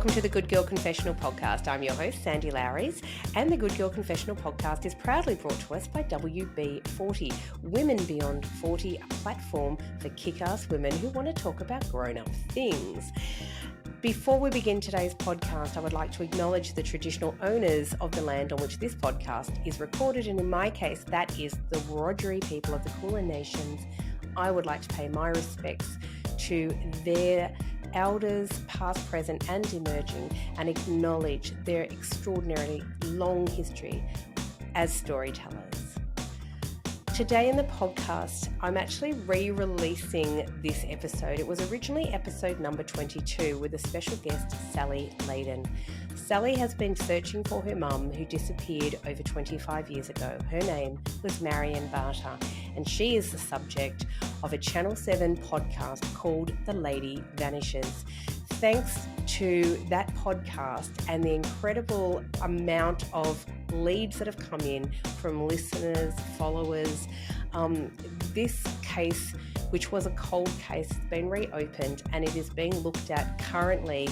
Welcome to the Good Girl Confessional Podcast. I'm your host, Sandy Lowries, and the Good Girl Confessional Podcast is proudly brought to us by WB40, Women Beyond 40, a platform for kick-ass women who want to talk about grown-up things. Before we begin today's podcast, I would like to acknowledge the traditional owners of the land on which this podcast is recorded, and in my case, that is the Wiradjuri people of the Kulin Nations. I would like to pay my respects to their elders, past, present, and emerging, and acknowledge their extraordinarily long history as storytellers. Today in the podcast, I'm actually re-releasing this episode. It was originally episode number 22 with a special guest, Sally Leydon. Sally has been searching for her mum who disappeared over 25 years ago. Her name was Marion Barter, and she is the subject of a Channel 7 podcast called The Lady Vanishes. Thanks to that podcast and the incredible amount of leads that have come in from listeners, followers, this case, which was a cold case, has been reopened and it is being looked at currently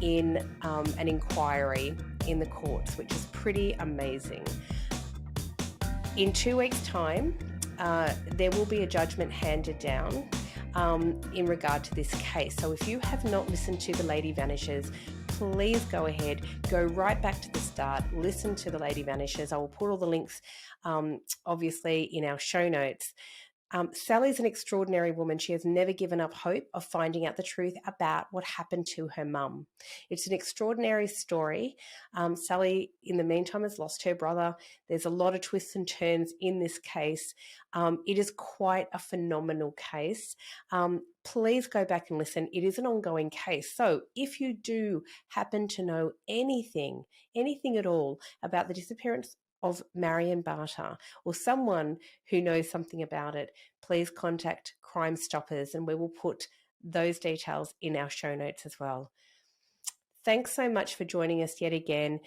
in an inquiry in the courts, which is pretty amazing. In 2 weeks' time, there will be a judgment handed down in regard to this case. So if you have not listened to The Lady Vanishes, please go ahead, go right back to the start, listen to The Lady Vanishes. I will put all the links, obviously, in our show notes. Sally's an extraordinary woman. She has never given up hope of finding out the truth about what happened to her mum. It's an extraordinary story. Sally, in the meantime, has lost her brother. There's a lot of twists and turns in this case. It is quite a phenomenal case. Please go back and listen. It is an ongoing case. So if you do happen to know anything at all about the disappearance of Marion Barter or someone who knows something about it, please contact Crime Stoppers and we will put those details in our show notes as well. Thanks so much for joining us yet again.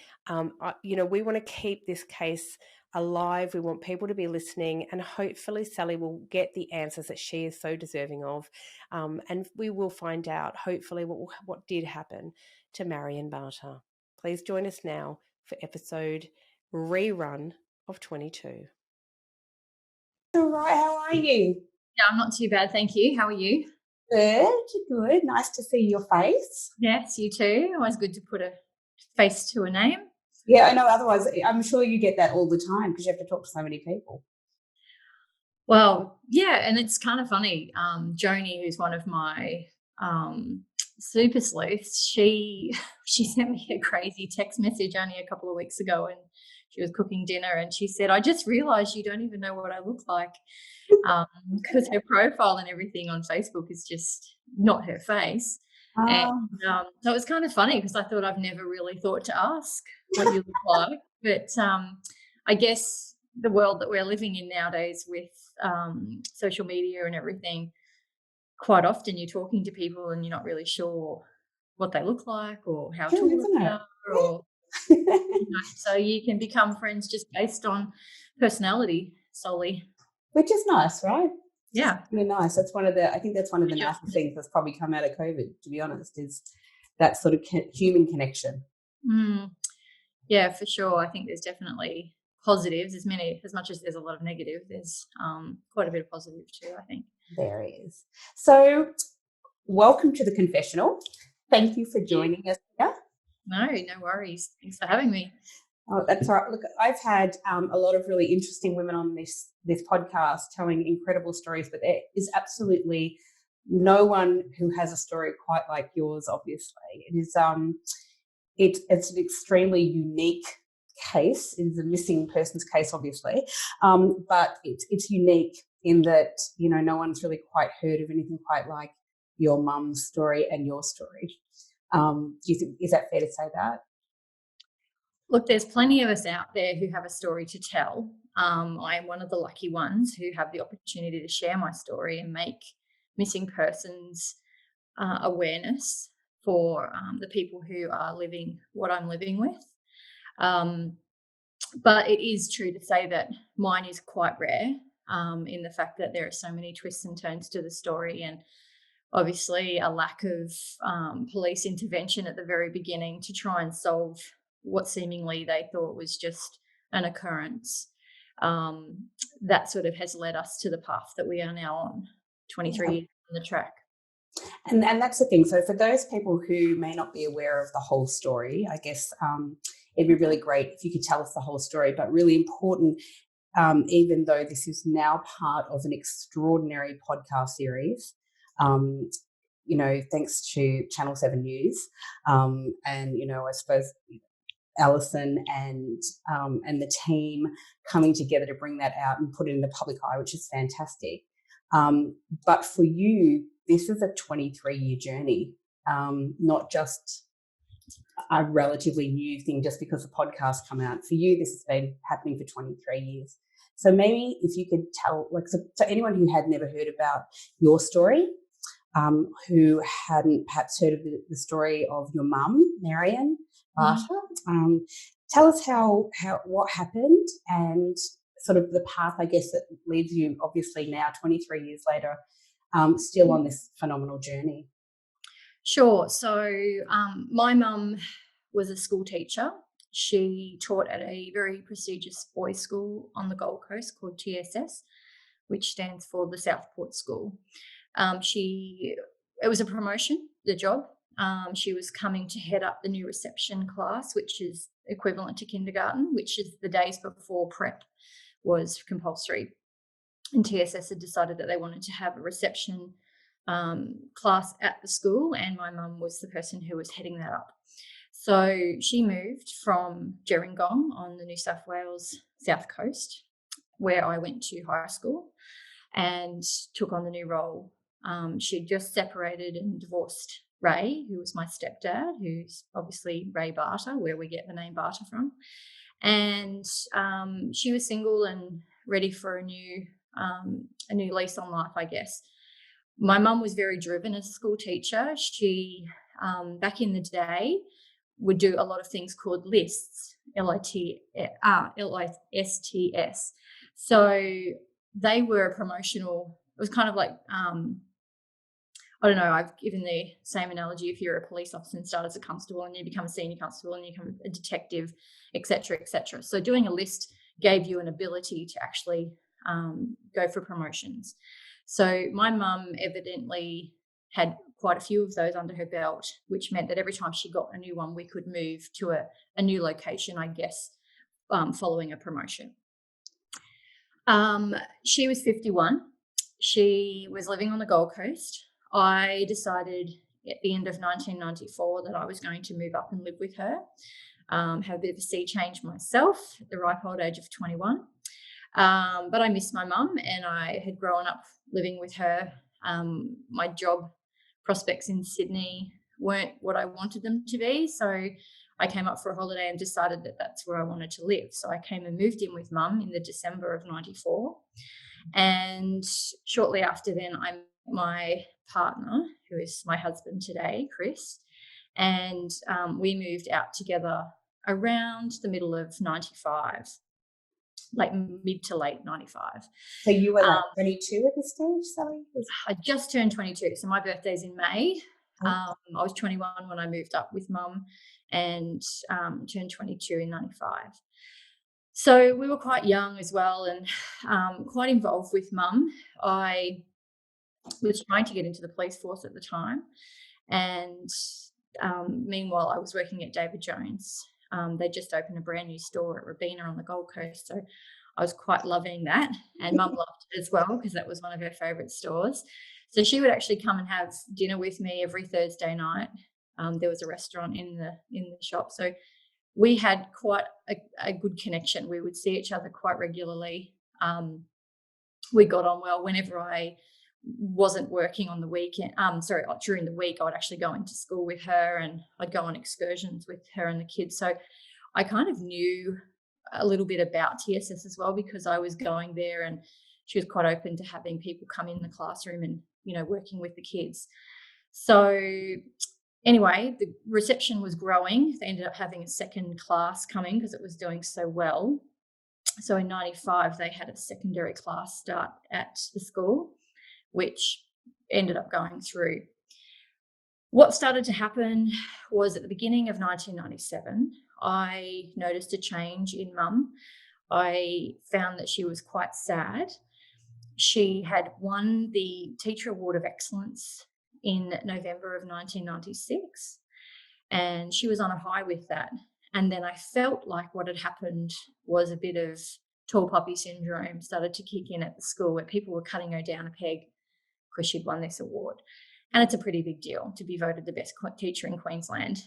We want to keep this case alive. We want people to be listening, and hopefully Sally will get the answers that she is so deserving of. And we will find out, hopefully, what did happen to Marion Barter. Please join us now for episode rerun of 22. All right, how are you? Yeah, I'm not too bad, thank you. How are you? Good. Nice to see your face. Yes, you too. Always good to put a face to a name. Yeah, I know. Otherwise, I'm sure you get that all the time because you have to talk to so many people. Well, yeah, and it's kind of funny. Joni, who's one of my super sleuths, she sent me a crazy text message only a couple of weeks ago, and she was cooking dinner and she said, I just realised you don't even know what I look like, because her profile and everything on Facebook is just not her face. And so it was kind of funny because I thought I've never really thought to ask what you look like. But I guess the world that we're living in nowadays with social media and everything, quite often you're talking to people and you're not really sure what they look like or how tall they are, or so you can become friends just based on personality solely, which is nice, right? Yeah, really nice. I think that's one of the nicest things that's probably come out of COVID, to be honest, is that sort of human connection. Yeah, for sure. I think there's definitely positives. As much as there's a lot of negative, there's quite a bit of positive too, I think. There is. So welcome to the Confessional. Thank you for joining us here. No worries. Thanks for having me. Oh, that's all right. Look, I've had a lot of really interesting women on this podcast telling incredible stories, but there is absolutely no one who has a story quite like yours, obviously. It is it's an extremely unique case. It is a missing persons case, obviously, but it's unique in that, no one's really quite heard of anything quite like your mum's story and your story. Do you think, is that fair to say that? Look, there's plenty of us out there who have a story to tell. I am one of the lucky ones who have the opportunity to share my story and make missing persons awareness for the people who are living what I'm living with. But it is true to say that mine is quite rare in the fact that there are so many twists and turns to the story, and obviously a lack of police intervention at the very beginning to try and solve what seemingly they thought was just an occurrence. That sort of has led us to the path that we are now on, 23 years on the track. And that's the thing. So for those people who may not be aware of the whole story, I guess it'd be really great if you could tell us the whole story, but really important, even though this is now part of an extraordinary podcast series, thanks to Channel 7 News. And, I suppose Alison and the team coming together to bring that out and put it in the public eye, which is fantastic. But for you, this is a 23-year journey, not just a relatively new thing just because the podcast come out. For you, this has been happening for 23 years. So maybe if you could tell, so anyone who had never heard about your story, who hadn't perhaps heard of the story of your mum, Marion Barter, tell us what happened and sort of the path, I guess, that leads you, obviously now 23 years later, still on this phenomenal journey. Sure. So my mum was a school teacher. She taught at a very prestigious boys' school on the Gold Coast called TSS, which stands for the Southport School. It was a promotion, the job. She was coming to head up the new reception class, which is equivalent to kindergarten, which is the days before prep was compulsory. And TSS had decided that they wanted to have a reception class at the school, and my mum was the person who was heading that up. So she moved from Gerringong on the New South Wales South Coast, where I went to high school, and took on the new role. She'd just separated and divorced Ray, who was my stepdad, who's obviously Ray Barter, where we get the name Barter from. And she was single and ready for a new lease on life, I guess. My mum was very driven as a school teacher. She, back in the day, would do a lot of things called lists, L-I-S-T-S. So they were promotional. It was kind of like, I don't know, I've given the same analogy. If you're a police officer and start as a constable and you become a senior constable and you become a detective, et cetera, et cetera. So doing a list gave you an ability to actually go for promotions. So my mum evidently had quite a few of those under her belt, which meant that every time she got a new one, we could move to a new location, I guess, following a promotion. She was 51. She was living on the Gold Coast. I decided at the end of 1994 that I was going to move up and live with her, have a bit of a sea change myself at the ripe old age of 21. But I missed my mum, and I had grown up living with her. My job prospects in Sydney weren't what I wanted them to be, so I came up for a holiday and decided that that's where I wanted to live. So I came and moved in with mum in the December of 94. And shortly after then, I met my partner, who is my husband today, Chris, and we moved out together around the middle of 95, like mid to late 95. So you were like 22 at this stage, Sally? I just turned 22, so my birthday's in May. I was 21 when I moved up with mum, and turned 22 in 95. So we were quite young as well, and quite involved with mum. I was trying to get into the police force at the time, and meanwhile I was working at David Jones. They just opened a brand new store at Robina on the Gold Coast, so I was quite loving that, and mum loved it as well because that was one of her favourite stores. So she would actually come and have dinner with me every Thursday night. There was a restaurant in the shop, so we had quite a good connection. We would see each other quite regularly. We got on well. Whenever I wasn't working on the weekend, during the week, I would actually go into school with her, and I'd go on excursions with her and the kids. So I kind of knew a little bit about TSS as well, because I was going there, and she was quite open to having people come in the classroom and, working with the kids. So anyway, the reception was growing. They ended up having a second class coming because it was doing so well. So in 95, they had a secondary class start at the school, which ended up going through. What started to happen was at the beginning of 1997, I noticed a change in Mum. I found that she was quite sad. She had won the Teacher Award of Excellence in November of 1996, and she was on a high with that. And then I felt like what had happened was a bit of tall poppy syndrome started to kick in at the school, where people were cutting her down a peg because she'd won this award. And it's a pretty big deal to be voted the best teacher in Queensland.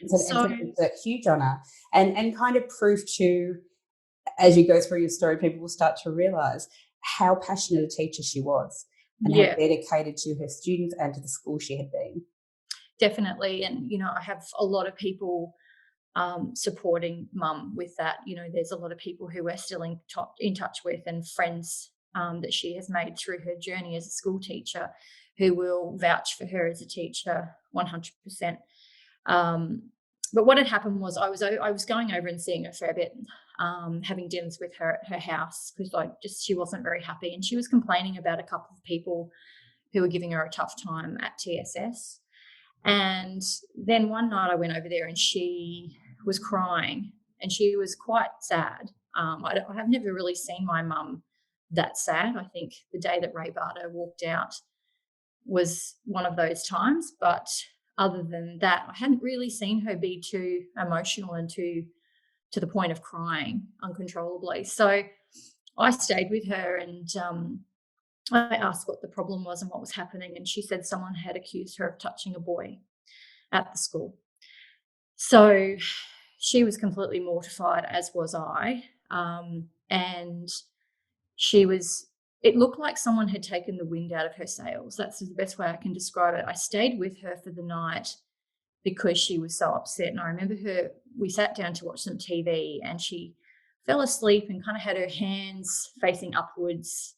It's a huge honour, and kind of proof to, as you go through your story, people will start to realise how passionate a teacher she was and how dedicated to her students and to the school she had been. Definitely. And, I have a lot of people supporting Mum with that. There's a lot of people who we're still in touch with, and friends that she has made through her journey as a school teacher who will vouch for her as a teacher 100%. But what had happened was I was going over and seeing her for a bit, having dinners with her at her house, because she wasn't very happy, and she was complaining about a couple of people who were giving her a tough time at TSS. And then one night I went over there and she was crying, and she was quite sad. I have never really seen my mum that sad. I think the day that Ray Barter walked out was one of those times, but other than that, I hadn't really seen her be too emotional and to the point of crying uncontrollably. So I stayed with her, and I asked what the problem was and what was happening, and she said someone had accused her of touching a boy at the school. So she was completely mortified, as was I, and it looked like someone had taken the wind out of her sails. That's the best way I can describe it. I stayed with her for the night because she was so upset. And I remember we sat down to watch some TV, and she fell asleep and kind of had her hands facing upwards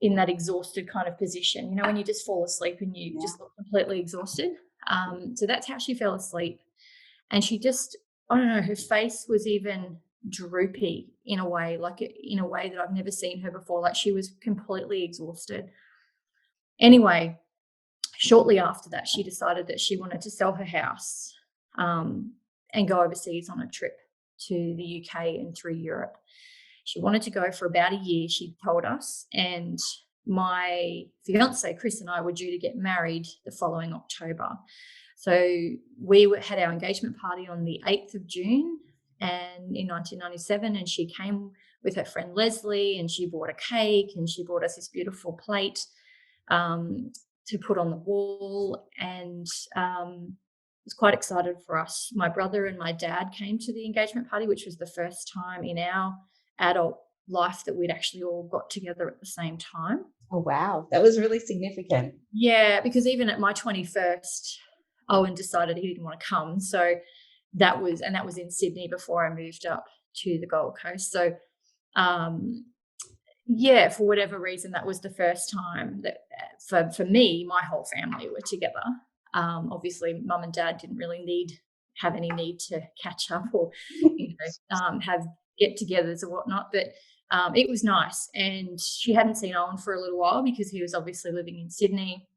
in that exhausted kind of position. When you just fall asleep and you just look completely exhausted. So that's how she fell asleep. And she just, I don't know, her face was even droopy in a way that I've never seen her before. Like, she was completely exhausted. Anyway, shortly after that, she decided that she wanted to sell her house and go overseas on a trip to the UK and through Europe. She wanted to go for about a year, she told us, and my fiance Chris and I were due to get married the following October. So we had our engagement party on the 8th of June and in 1997, and she came with her friend Leslie, and she bought a cake, and she brought us this beautiful plate to put on the wall, and was quite excited for us. My brother and my dad came to the engagement party, which was the first time in our adult life that we'd actually all got together at the same time. Oh, wow. That was really significant. Yeah, because even at my 21st, Owen decided he didn't want to come. So that was in Sydney before I moved up to the Gold Coast. So, for whatever reason, that was the first time that for me, my whole family were together. Obviously, Mum and Dad didn't really have any need to catch up or have get-togethers or whatnot, but it was nice. And she hadn't seen Owen for a little while because he was obviously living in Sydney.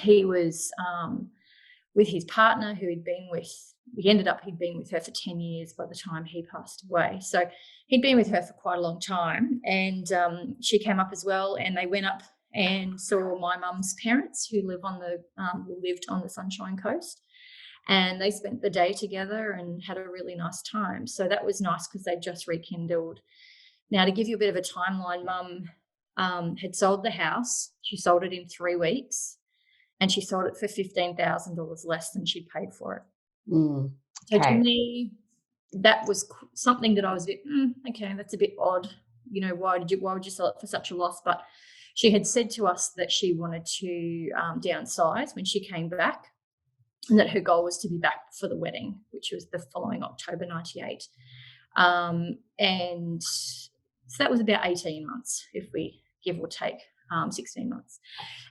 He was with his partner who he'd been with her for 10 years by the time he passed away. So he'd been with her for quite a long time, and she came up as well, and they went up and saw my mum's parents who lived on the Sunshine Coast, and they spent the day together and had a really nice time. So that was nice because they just rekindled. Now, to give you a bit of a timeline, Mum had sold the house. She sold it in 3 weeks, and she sold it for $15,000 less than she'd paid for it. So to me, that was something that I was a bit, okay, that's a bit odd. Why would you sell it for such a loss? But she had said to us that she wanted to downsize when she came back, and that her goal was to be back for the wedding, which was the following October 98. And so that was about 18 months, if we give or take 16 months.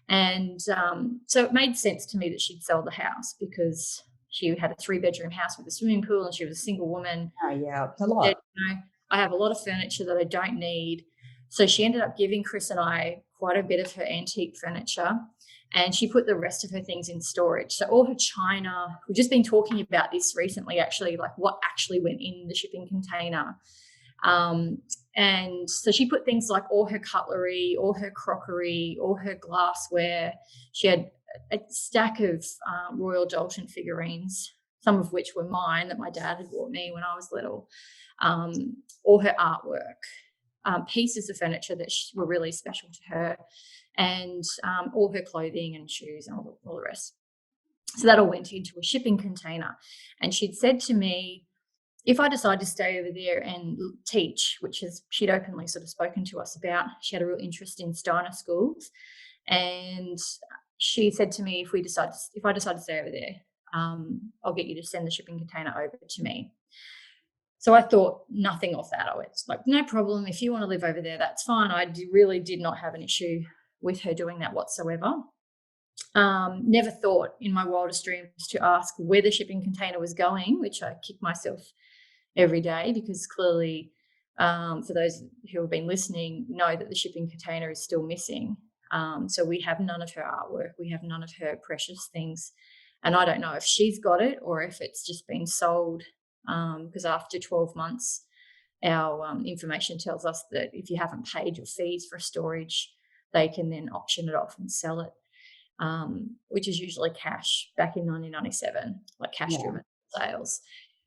And so it made sense to me that she'd sell the house because she had a 3-bedroom house with a swimming pool, and she was a single woman. Oh, yeah, a lot. I have a lot of furniture that I don't need. So she ended up giving Chris and I quite a bit of her antique furniture, and she put the rest of her things in storage. So all her china, we've just been talking about this recently, actually, like what actually went in the shipping container. And so she put things like all her cutlery, all her crockery, all her glassware. She had a stack of Royal Dalton figurines, some of which were mine that my dad had bought me when I was little, all her artwork, pieces of furniture that were really special to her, and all her clothing and shoes and all the rest. So that all went into a shipping container. And she'd said to me, if I decide to stay over there and teach, which is she'd openly sort of spoken to us about, she had a real interest in Steiner schools, and she said to me, if I decide to stay over there, I'll get you to send the shipping container over to me. So I thought nothing of that. I was like, no problem. If you want to live over there, that's fine. I really did not have an issue with her doing that whatsoever. Never thought in my wildest dreams to ask where the shipping container was going, which I kick myself every day, because clearly, for those who have been listening, know that the shipping container is still missing. So we have none of her artwork. We have none of her precious things. And I don't know if she's got it or if it's just been sold, because after 12 months, our information tells us that if you haven't paid your fees for storage, they can then auction it off and sell it, which is usually cash back in 1997, like cash-driven sales.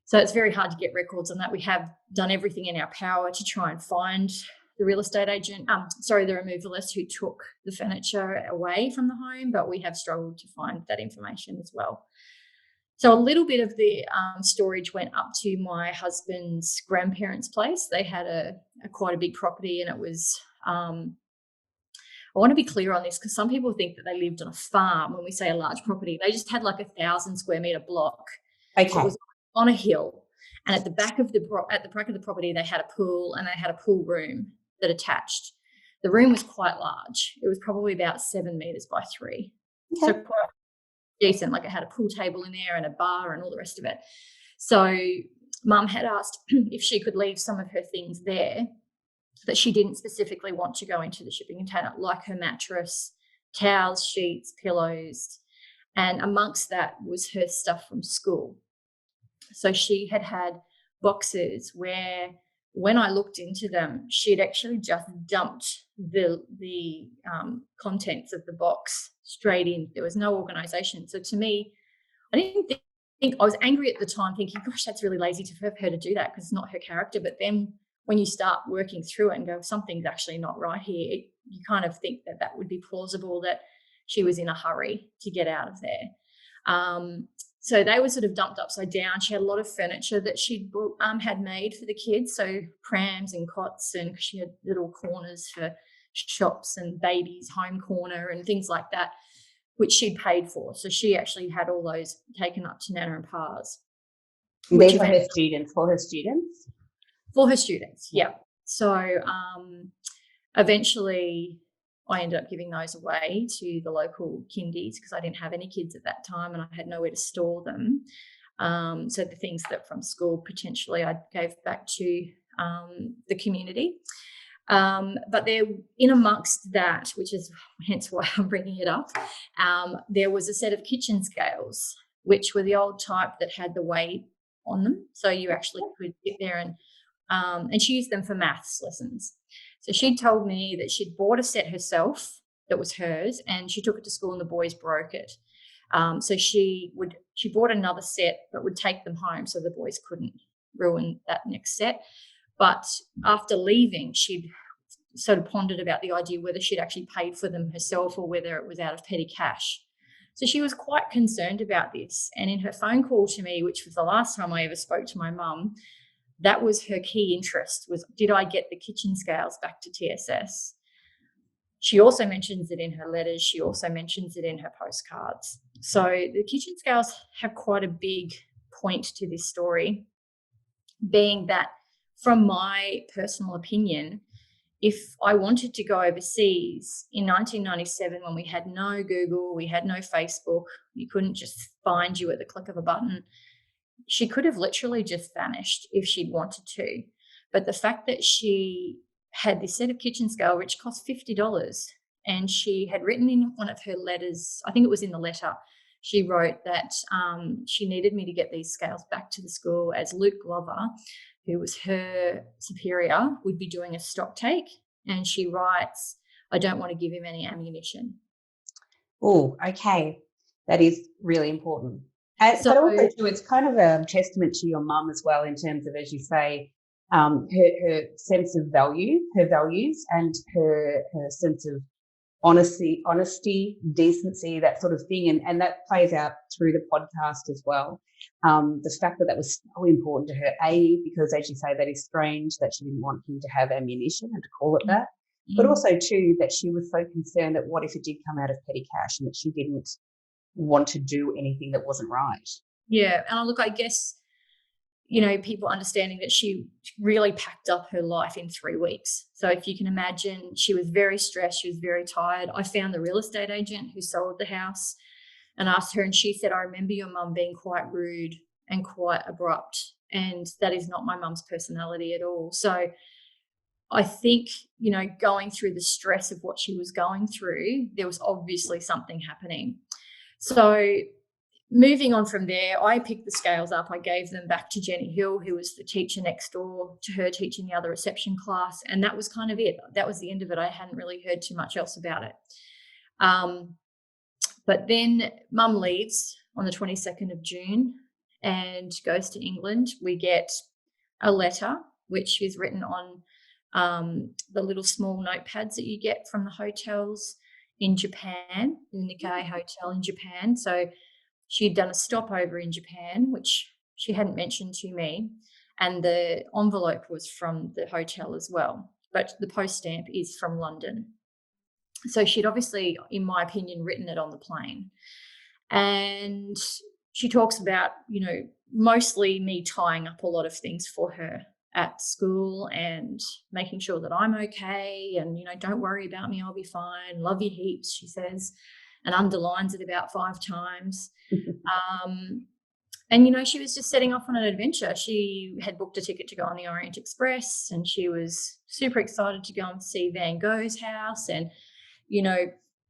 So it's very hard to get records on that. We have done everything in our power to try and find the real estate agent, the removalist who took the furniture away from the home, but we have struggled to find that information as well. So a little bit of the storage went up to my husband's grandparents' place. They had a quite a big property, and it was, I want to be clear on this because some people think that they lived on a farm. When we say a large property, they just had like 1,000 square metre block. Okay. It was on a hill, and at the back of the property, they had a pool, and they had a pool room that attached. The room was quite large. It was probably about 7 metres by 3. Okay. So quite decent. Like it had a pool table in there and a bar and all the rest of it. So Mum had asked if she could leave some of her things there that she didn't specifically want to go into the shipping container, like her mattress, towels, sheets, pillows, and amongst that was her stuff from school. So she had boxes where, when I looked into them, she'd actually just dumped the contents of the box straight in. There was no organisation. So to me, I didn't think I was angry at the time, thinking, gosh, that's really lazy for her to do that because it's not her character. But then when you start working through it and go, something's actually not right here, you kind of think that would be plausible that she was in a hurry to get out of there. So they were sort of dumped upside down. She had a lot of furniture that she'd had made for the kids, so prams and cots, and she had little corners for shops and babies' home corner and things like that, which she'd paid for. So she actually had all those taken up to Nana and Pa's. These were her students, for her students? For her students, yeah. So eventually I ended up giving those away to the local kindies because I didn't have any kids at that time and I had nowhere to store them. So the things that from school potentially I gave back to the community. But there, in amongst that, which is hence why I'm bringing it up, there was a set of kitchen scales, which were the old type that had the weight on them. So you actually could sit there and she used them for maths lessons. So she'd told me that she'd bought a set herself that was hers, and she took it to school and the boys broke it. So she bought another set but would take them home so the boys couldn't ruin that next set. But after leaving, she'd sort of pondered about the idea whether she'd actually paid for them herself or whether it was out of petty cash. So she was quite concerned about this. And in her phone call to me, which was the last time I ever spoke to my mum, that was her key interest, was did I get the kitchen scales back to TSS? She also mentions it in her letters. She also mentions it in her postcards. So the kitchen scales have quite a big point to this story, being that from my personal opinion, if I wanted to go overseas in 1997 when we had no Google, we had no Facebook, you couldn't just find you at the click of a button, she could have literally just vanished if she'd wanted to. But the fact that she had this set of kitchen scale, which cost $50, and she had written in one of her letters, I think it was in the letter, she wrote that she needed me to get these scales back to the school as Luke Glover, who was her superior, would be doing a stock take. And she writes, I don't want to give him any ammunition. Oh, okay. That is really important. But also, too, it's kind of a testament to your mum as well, in terms of, as you say, her sense of value, her values, and her sense of honesty, decency, that sort of thing. And that plays out through the podcast as well. The fact that was so important to her, because, as you say, that is strange that she didn't want him to have ammunition and to call it that. But also, too, that she was so concerned that what if it did come out of petty cash, and that she didn't want to do anything that wasn't right. Yeah. And look, I guess, people understanding that she really packed up her life in 3 weeks. So if you can imagine, she was very stressed. She was very tired. I found the real estate agent who sold the house and asked her, and she said, I remember your mum being quite rude and quite abrupt, and that is not my mum's personality at all. So I think, going through the stress of what she was going through, there was obviously something happening. So moving on from there, I picked the scales up. I gave them back to Jenny Hill, who was the teacher next door to her, teaching the other reception class. And that was kind of it. That was the end of it. I hadn't really heard too much else about it. But then Mum leaves on the 22nd of June and goes to England. We get a letter, which is written on the little small notepads that you get from the hotels in Japan, the Nikkei Hotel in Japan. So she'd done a stopover in Japan, which she hadn't mentioned to me, and the envelope was from the hotel as well, but the post stamp is from London. So she'd obviously, in my opinion, written it on the plane. And she talks about, mostly me tying up a lot of things for her at school and making sure that I'm okay, and, don't worry about me, I'll be fine, love you heaps, she says, and underlines it about 5 times. And, she was just setting off on an adventure. She had booked a ticket to go on the Orient Express, and she was super excited to go and see Van Gogh's house. And,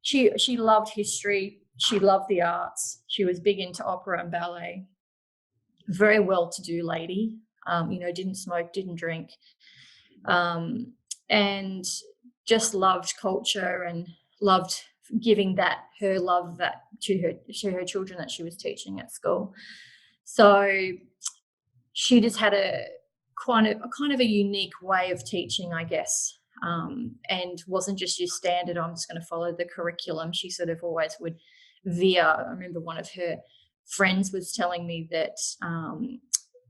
she loved history. She loved the arts. She was big into opera and ballet. Very well-to-do lady. Didn't smoke, didn't drink, and just loved culture and loved giving her love to her children that she was teaching at school. So she just had a kind of a unique way of teaching, I guess, and wasn't just your standard, I'm just going to follow the curriculum. She sort of always would veer. I remember one of her friends was telling me that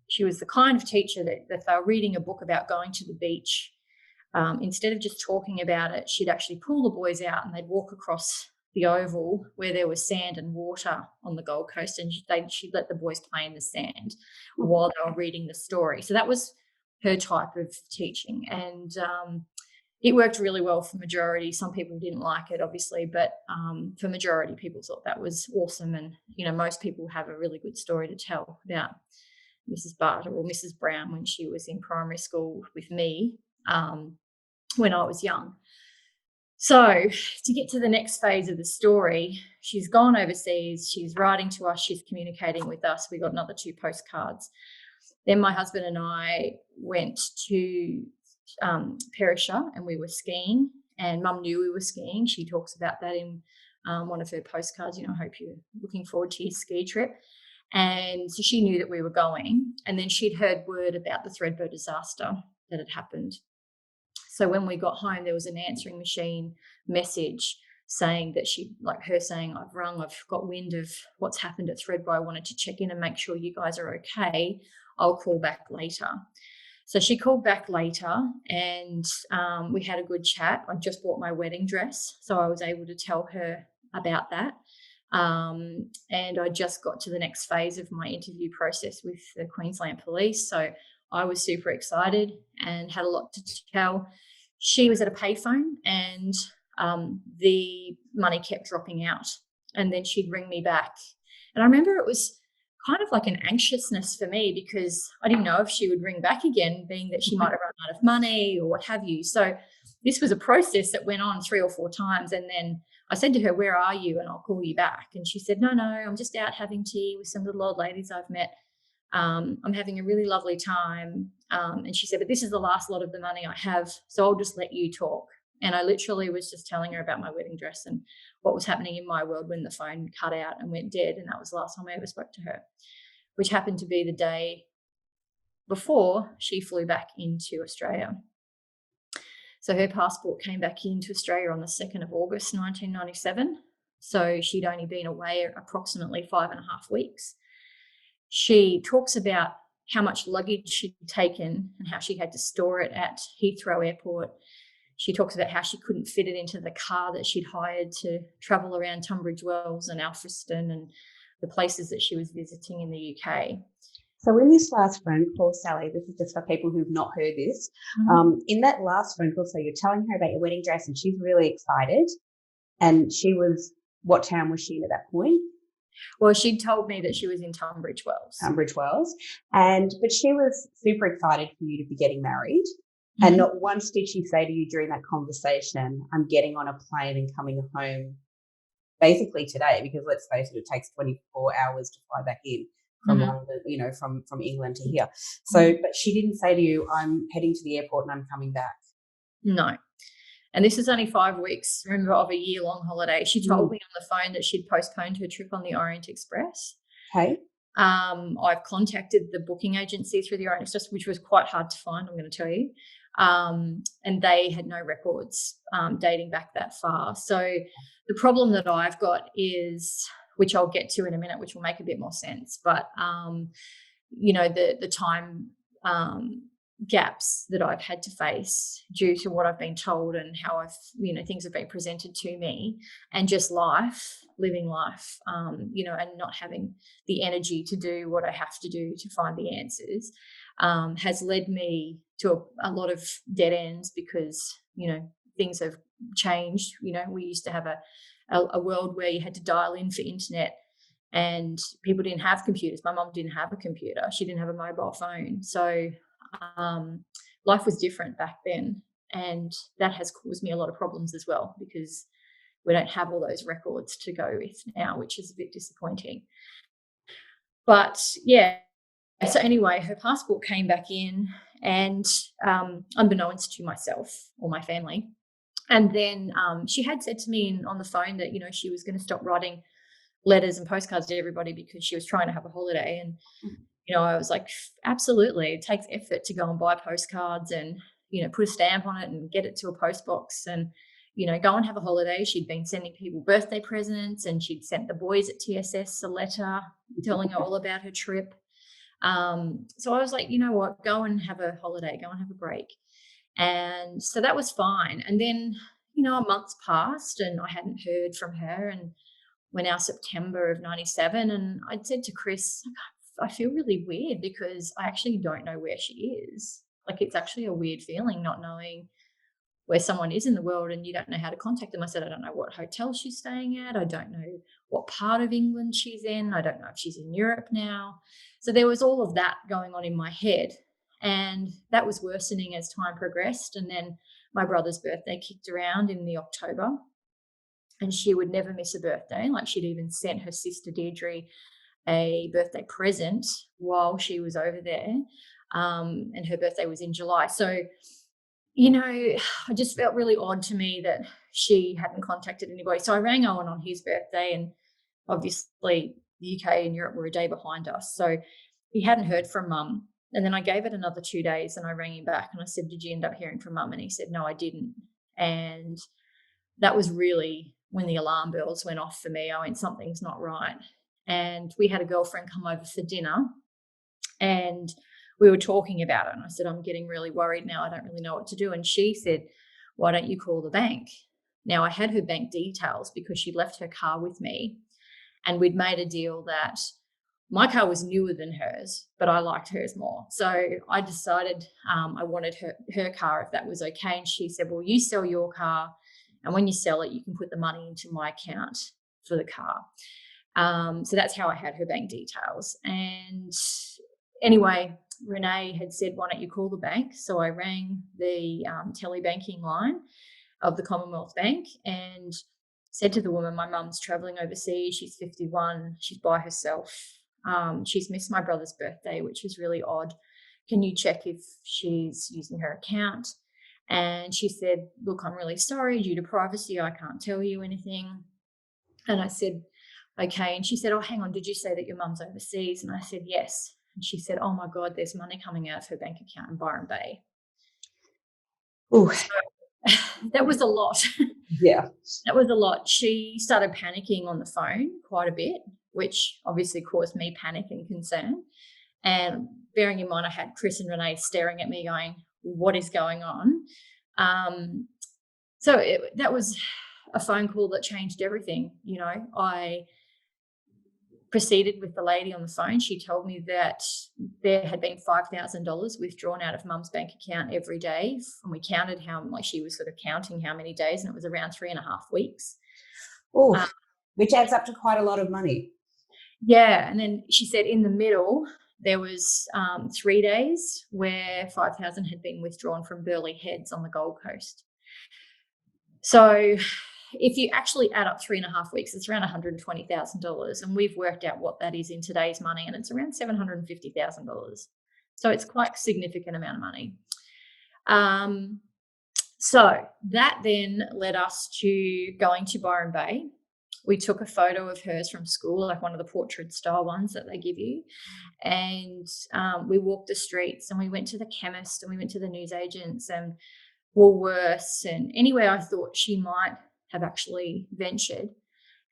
she was the kind of teacher that if they were reading a book about going to the beach, instead of just talking about it, she'd actually pull the boys out and they'd walk across the oval where there was sand and water on the Gold Coast, and she'd let the boys play in the sand while they were reading the story. So that was her type of teaching, and it worked really well for majority. Some people didn't like it, obviously, but for majority, people thought that was awesome. And, most people have a really good story to tell about Mrs. Barter or Mrs. Brown when she was in primary school with me when I was young. So to get to the next phase of the story, she's gone overseas, she's writing to us, she's communicating with us. We got another 2 postcards. Then my husband and I went to Perisher and we were skiing, and Mum knew we were skiing. She talks about that in one of her postcards, I hope you're looking forward to your ski trip. And so she knew that we were going, and then she'd heard word about the Thredbo disaster that had happened. So when we got home, there was an answering machine message saying that I've rung, I've got wind of what's happened at Thredbo. I wanted to check in and make sure you guys are okay. I'll call back later. So she called back later, and we had a good chat. I just bought my wedding dress, so I was able to tell her about that. And I just got to the next phase of my interview process with the Queensland Police. So I was super excited and had a lot to tell. She was at a payphone, and the money kept dropping out, and then she'd ring me back. And I remember it was kind of like an anxiousness for me, because I didn't know if she would ring back again, being that she might have run out of money or what have you. So this was a process that went on 3 or 4 times. And then I said to her, where are you? And I'll call you back. And she said, no, I'm just out having tea with some little old ladies I've met. I'm having a really lovely time. And she said, but this is the last lot of the money I have, so I'll just let you talk. And I literally was just telling her about my wedding dress and what was happening in my world when the phone cut out and went dead. And that was the last time I ever spoke to her, which happened to be the day before she flew back into Australia. So her passport came back into Australia on the 2nd of August, 1997. So she'd only been away approximately 5.5 weeks. She talks about how much luggage she'd taken and how she had to store it at Heathrow Airport. She talks about how she couldn't fit it into the car that she'd hired to travel around Tunbridge Wells and Alfriston and the places that she was visiting in the UK. So in this last phone call, Sally, this is just for people who've not heard this. In that last phone call, so you're telling her about your wedding dress and she's really excited. And what town was she in at that point? Well, she'd told me that she was in Tunbridge Wells. But she was super excited for you to be getting married. Mm-hmm. And not once did she say to you during that conversation, I'm getting on a plane and coming home basically today, because let's face it, it takes 24 hours to fly back in from London, from England to here. So, but she didn't say to you, I'm heading to the airport and I'm coming back. No. And this is only 5 weeks, remember, of a year-long holiday. She told me on the phone that she'd postponed her trip on the Orient Express. Okay. I've contacted the booking agency through the Orient Express, which was quite hard to find, I'm going to tell you. And they had no records dating back that far. So the problem that I've got is, which I'll get to in a minute, which will make a bit more sense, but, the time gaps that I've had to face due to what I've been told and how things have been presented to me, and just living life, and not having the energy to do what I have to do to find the answers, has led me to a lot of dead ends because, things have changed. We used to have a world where you had to dial in for internet and people didn't have computers. My mum didn't have a computer. She didn't have a mobile phone. So life was different back then, and that has caused me a lot of problems as well because we don't have all those records to go with now, which is a bit disappointing. But yeah, so anyway, her passport came back in, and unbeknownst to myself or my family, and then she had said to me on the phone that she was going to stop writing letters and postcards to everybody because she was trying to have a holiday. And I was like, absolutely. It takes effort to go and buy postcards and, put a stamp on it and get it to a post box and, go and have a holiday. She'd been sending people birthday presents, and she'd sent the boys at TSS a letter telling her all about her trip. So I was like, you know what, go and have a holiday, go and have a break. And so that was fine. And then, a month's passed and I hadn't heard from her. And we're now September of 97. And I'd said to Chris, I feel really weird because I actually don't know where she is. Like, it's actually a weird feeling not knowing where someone is in the world and you don't know how to contact them. I said, I don't know what hotel she's staying at. I don't know what part of England she's in. I don't know if she's in Europe now. So there was all of that going on in my head, and that was worsening as time progressed. And then my brother's birthday kicked around in the October, and she would never miss a birthday. Like, she'd even sent her sister Deirdre a birthday present while she was over there, and her birthday was in July. So, I just felt really odd to me that she hadn't contacted anybody. So I rang Owen on his birthday, and obviously the UK and Europe were a day behind us. So he hadn't heard from Mum. And then I gave it another 2 days and I rang him back and I said, did you end up hearing from Mum? And he said, no, I didn't. And that was really when the alarm bells went off for me. I went, something's not right. And we had a girlfriend come over for dinner and we were talking about it. And I said, I'm getting really worried now. I don't really know what to do. And she said, why don't you call the bank? Now, I had her bank details because she left her car with me, and we'd made a deal that my car was newer than hers, but I liked hers more. So I decided I wanted her car, if that was okay. And she said, well, you sell your car, and when you sell it, you can put the money into my account for the car. So that's how I had her bank details. And anyway, Renee had said, why don't you call the bank? So I rang the telebanking line of the Commonwealth Bank and said to the woman, my mum's travelling overseas. She's 51. She's by herself. She's missed my brother's birthday, which is really odd. Can you check if she's using her account? And she said, look, I'm really sorry. Due to privacy, I can't tell you anything. And I said, okay. And she said, oh, hang on. Did you say that your mum's overseas? And I said, yes. And she said, oh, my God, there's money coming out of her bank account in Byron Bay. Oh, that was a lot. Yeah. That was a lot. She started panicking on the phone quite a bit, which obviously caused me panic and concern. And bearing in mind, I had Chris and Renee staring at me going, what is going on? So that was a phone call that changed everything. You know, I proceeded with the lady on the phone. She told me that there had been $5,000 withdrawn out of mum's bank account every day. And we counted she was sort of counting how many days, and it was around 3.5 weeks. Oh, which adds up to quite a lot of money. Yeah. And then she said in the middle, there was 3 days where $5,000 had been withdrawn from Burleigh Heads on the Gold Coast. So if you actually add up 3.5 weeks, it's around $120,000. And we've worked out what that is in today's money, and it's around $750,000. So it's quite a significant amount of money. So that then led us to going to Byron Bay. We took a photo of hers from school, like one of the portrait style ones that they give you. And we walked the streets, and we went to the chemist, and we went to the newsagents and Woolworths and anywhere I thought she might have actually ventured,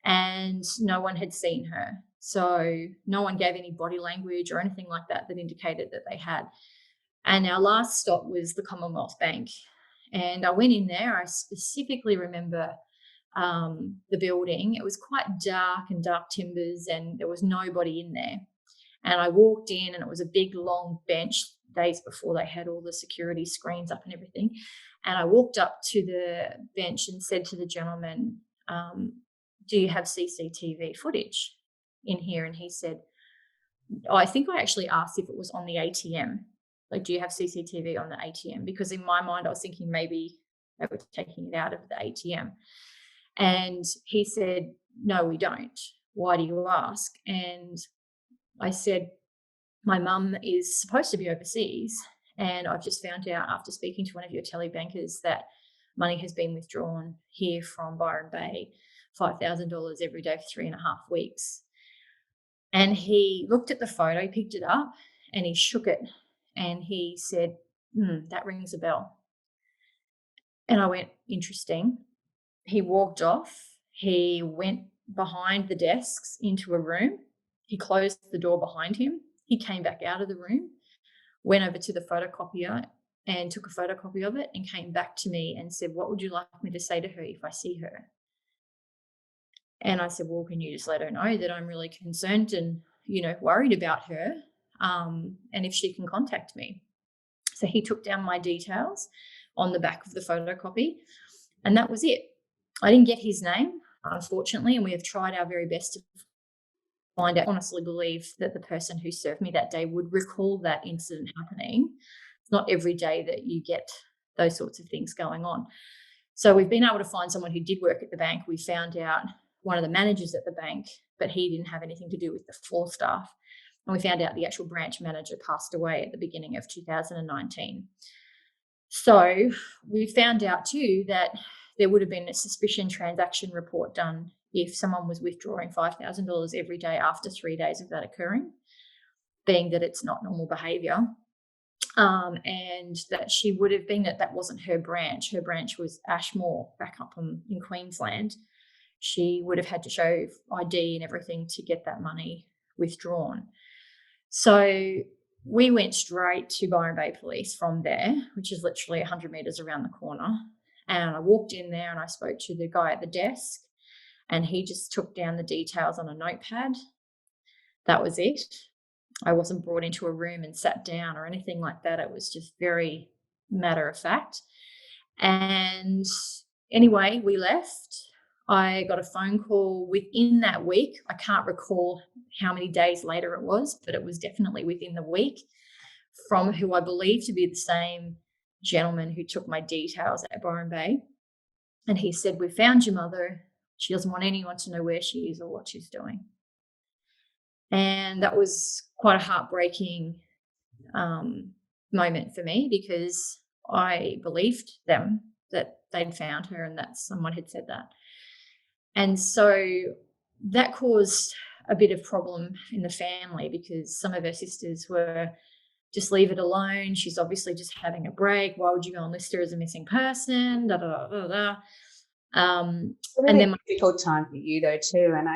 and no one had seen her. So no one gave any body language or anything like that indicated that they had. And our last stop was the Commonwealth Bank. And I went in there. I specifically remember the building. It was quite dark and dark timbers, and there was nobody in there. And I walked in, and it was a big long bench, days before they had all the security screens up and everything. And I walked up to the bench and said to the gentleman, do you have CCTV footage in here? And he said, I think I actually asked if it was on the ATM. Like, do you have CCTV on the ATM? Because in my mind, I was thinking maybe they were taking it out of the ATM. And he said, no, we don't. Why do you ask? And I said, my mum is supposed to be overseas, and I've just found out after speaking to one of your telebankers that money has been withdrawn here from Byron Bay, $5,000 every day for 3.5 weeks. And he looked at the photo, he picked it up, and he shook it, and he said, that rings a bell. And I went, interesting. He walked off. He went behind the desks into a room. He closed the door behind him. He came back out of the room, went over to the photocopier and took a photocopy of it, and came back to me and said, what would you like me to say to her if I see her? And I said, well, can you just let her know that I'm really concerned and, worried about her, and if she can contact me. So he took down my details on the back of the photocopy, and that was it. I didn't get his name, unfortunately, and we have tried our very best to find out. I honestly believe that the person who served me that day would recall that incident happening. It's not every day that you get those sorts of things going on. So we've been able to find someone who did work at the bank. We found out one of the managers at the bank, but he didn't have anything to do with the floor staff. And we found out the actual branch manager passed away at the beginning of 2019. So we found out too that there would have been a suspicion transaction report done if someone was withdrawing $5,000 every day after 3 days of that occurring, being that it's not normal behaviour. And that she would have been that wasn't her branch. Her branch was Ashmore, back up in Queensland. She would have had to show ID and everything to get that money withdrawn. So we went straight to Byron Bay Police from there, which is literally 100 metres around the corner. And I walked in there and I spoke to the guy at the desk, and he just took down the details on a notepad. That was it. I wasn't brought into a room and sat down or anything like that. It was just very matter of fact. And anyway, we left. I got a phone call within that week. I can't recall how many days later it was, but it was definitely within the week, from who I believe to be the same gentleman who took my details at Byron Bay. And he said, "We found your mother. She doesn't want anyone to know where she is or what she's doing." And that was quite a heartbreaking moment for me, because I believed them that they'd found her and that someone had said that. And so that caused a bit of problem in the family, because some of her sisters were, "Just leave it alone. She's obviously just having a break. Why would you go and list her as a missing person?" Da, da, da, da, da. It's a really And then difficult time for you though too. And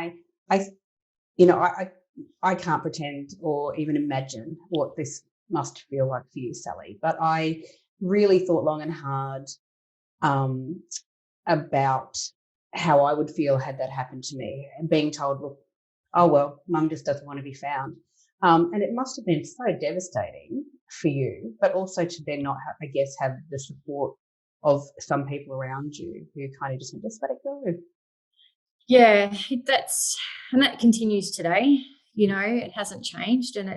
I can't pretend or even imagine what this must feel like for you, Sally. But I really thought long and hard about how I would feel had that happened to me, and being told, "Look, oh well, mum just doesn't want to be found." And it must have been so devastating for you, but also to then not have, I guess, have the support of some people around you who kind of just went, "Just let it go." yeah, that continues today. It hasn't changed, and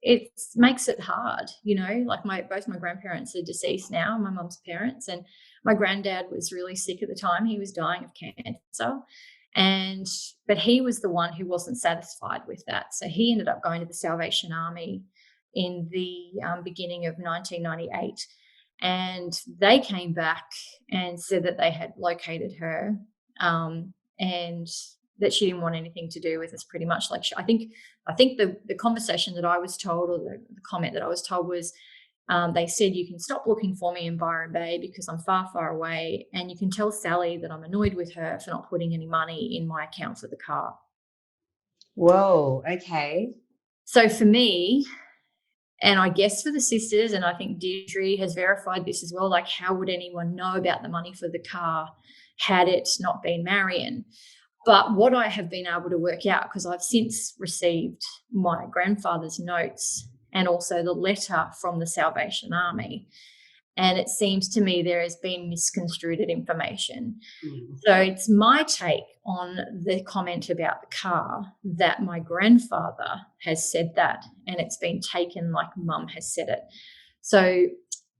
it makes it hard. Like both my grandparents are deceased now, my mum's parents, and my granddad was really sick at the time. He was dying of cancer, but he was the one who wasn't satisfied with that. So he ended up going to the Salvation Army in the beginning of 1998, and they came back and said that they had located her, and that she didn't want anything to do with us, pretty much. Like, I think the conversation that I was told, or the comment that I was told, was they said, "You can stop looking for me in Byron Bay because I'm far, far away, and you can tell Sally that I'm annoyed with her for not putting any money in my account for the car." Whoa, okay. So for me, and I guess for the sisters, and I think Deirdre has verified this as well, like, how would anyone know about the money for the car had it not been Marion? But what I have been able to work out, because I've since received my grandfather's notes and also the letter from the Salvation Army, and it seems to me there has been misconstrued information. So it's my take on the comment about the car that my grandfather has said that, and it's been taken like mum has said it. So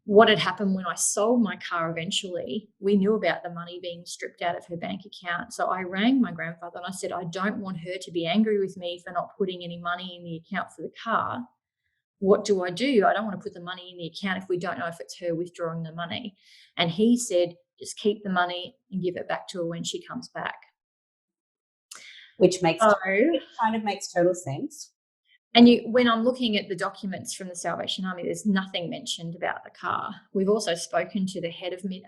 what had happened when I sold my car eventually, we knew about the money being stripped out of her bank account. So I rang my grandfather and I said, "I don't want her to be angry with me for not putting any money in the account for the car. What do I do? I don't want to put the money in the account if we don't know if it's her withdrawing the money." And he said, "Just keep the money and give it back to her when she comes back." Which it kind of makes total sense. And when I'm looking at the documents from the Salvation Army, there's nothing mentioned about the car. We've also spoken to the head of the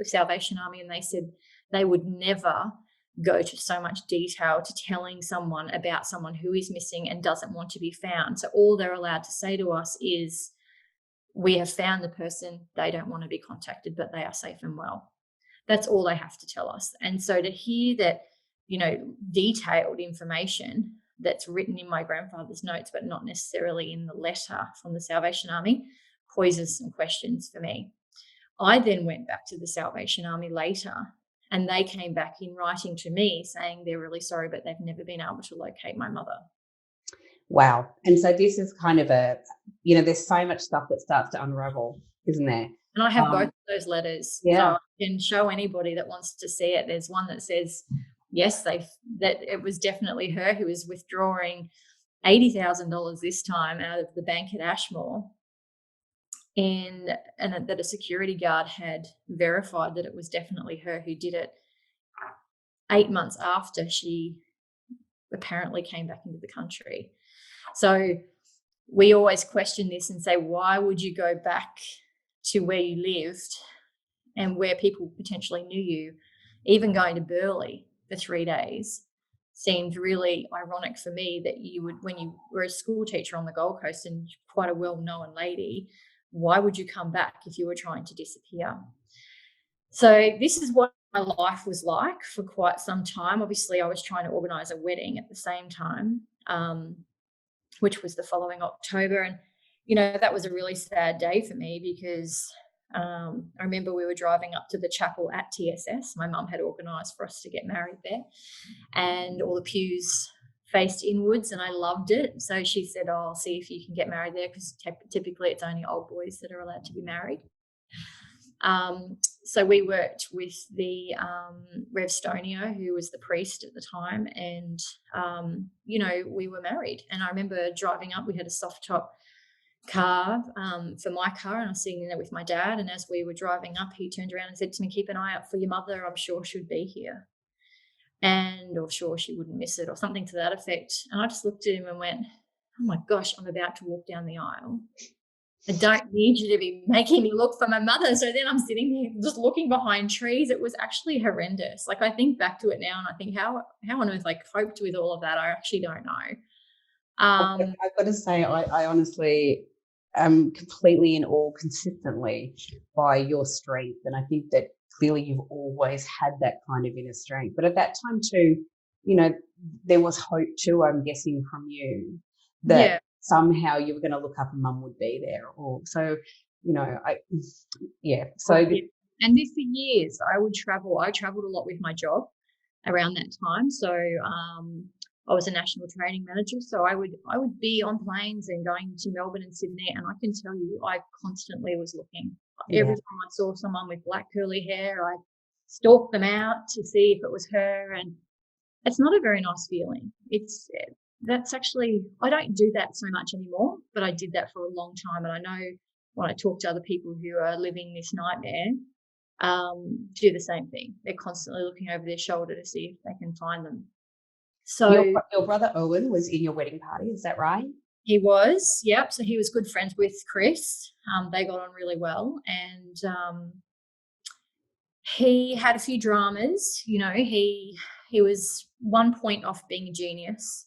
Salvation Army, and they said they would never go to so much detail to telling someone about someone who is missing and doesn't want to be found. So all they're allowed to say to us is, "We have found the person. They don't want to be contacted, but they are safe and well." That's all they have to tell us. And so to hear that, detailed information that's written in my grandfather's notes, but not necessarily in the letter from the Salvation Army, poses some questions for me. I then went back to the Salvation Army later, and they came back in writing to me saying they're really sorry, but they've never been able to locate my mother. Wow. And so this is kind of there's so much stuff that starts to unravel, isn't there? And I have both of those letters. Yeah. So I can show anybody that wants to see it. There's one that says, yes, that it was definitely her who was withdrawing $80,000 this time out of the bank at Ashmore, and that a security guard had verified that it was definitely her who did it 8 months after she apparently came back into the country. So we always question this and say, why would you go back to where you lived and where people potentially knew you? Even going to Burleigh for 3 days seemed really ironic for me, that you would, when you were a school teacher on the Gold Coast and quite a well-known lady, why would you come back if you were trying to disappear? So this is what my life was like for quite some time. Obviously, I was trying to organise a wedding at the same time, which was the following October. And, that was a really sad day for me, because I remember we were driving up to the chapel at TSS. My mum had organised for us to get married there, and all the pews faced inwards, and I loved it. So she said, "Oh, I'll see if you can get married there," because typically it's only old boys that are allowed to be married. So we worked with the Rev Stonio, who was the priest at the time, and we were married. And I remember driving up. We had a soft top car for my car, and I was sitting there with my dad. And as we were driving up, he turned around and said to me, "Keep an eye out for your mother. I'm sure she'd be here." Or sure she wouldn't miss it, or something to that effect. And I just looked at him and went, "Oh my gosh, I'm about to walk down the aisle. I don't need you to be making me look for my mother." So then I'm sitting there just looking behind trees. It was actually horrendous. Like, I think back to it now and I think how on earth I coped with all of that, I actually don't know. I've got to say, I honestly am completely in awe consistently by your strength. And I think that clearly you've always had that kind of inner strength. But at that time too, there was hope too, I'm guessing, from you that somehow you were going to look up and mum would be there. Or so, So. And this for years, I would travel. I traveled a lot with my job around that time. So I was a national training manager, so I would be on planes and going to Melbourne and Sydney, and I can tell you, I constantly was looking. Every time I saw someone with black curly hair, I stalked them out to see if it was her, and it's not a very nice feeling. That's actually, I don't do that so much anymore, but I did that for a long time, and I know when I talk to other people who are living this nightmare, do the same thing. They're constantly looking over their shoulder to see if they can find them. So your brother Owen was in your wedding party, is that right? He was, yep. So he was good friends with Chris. They got on really well, and he had a few dramas. He was 1 point off being a genius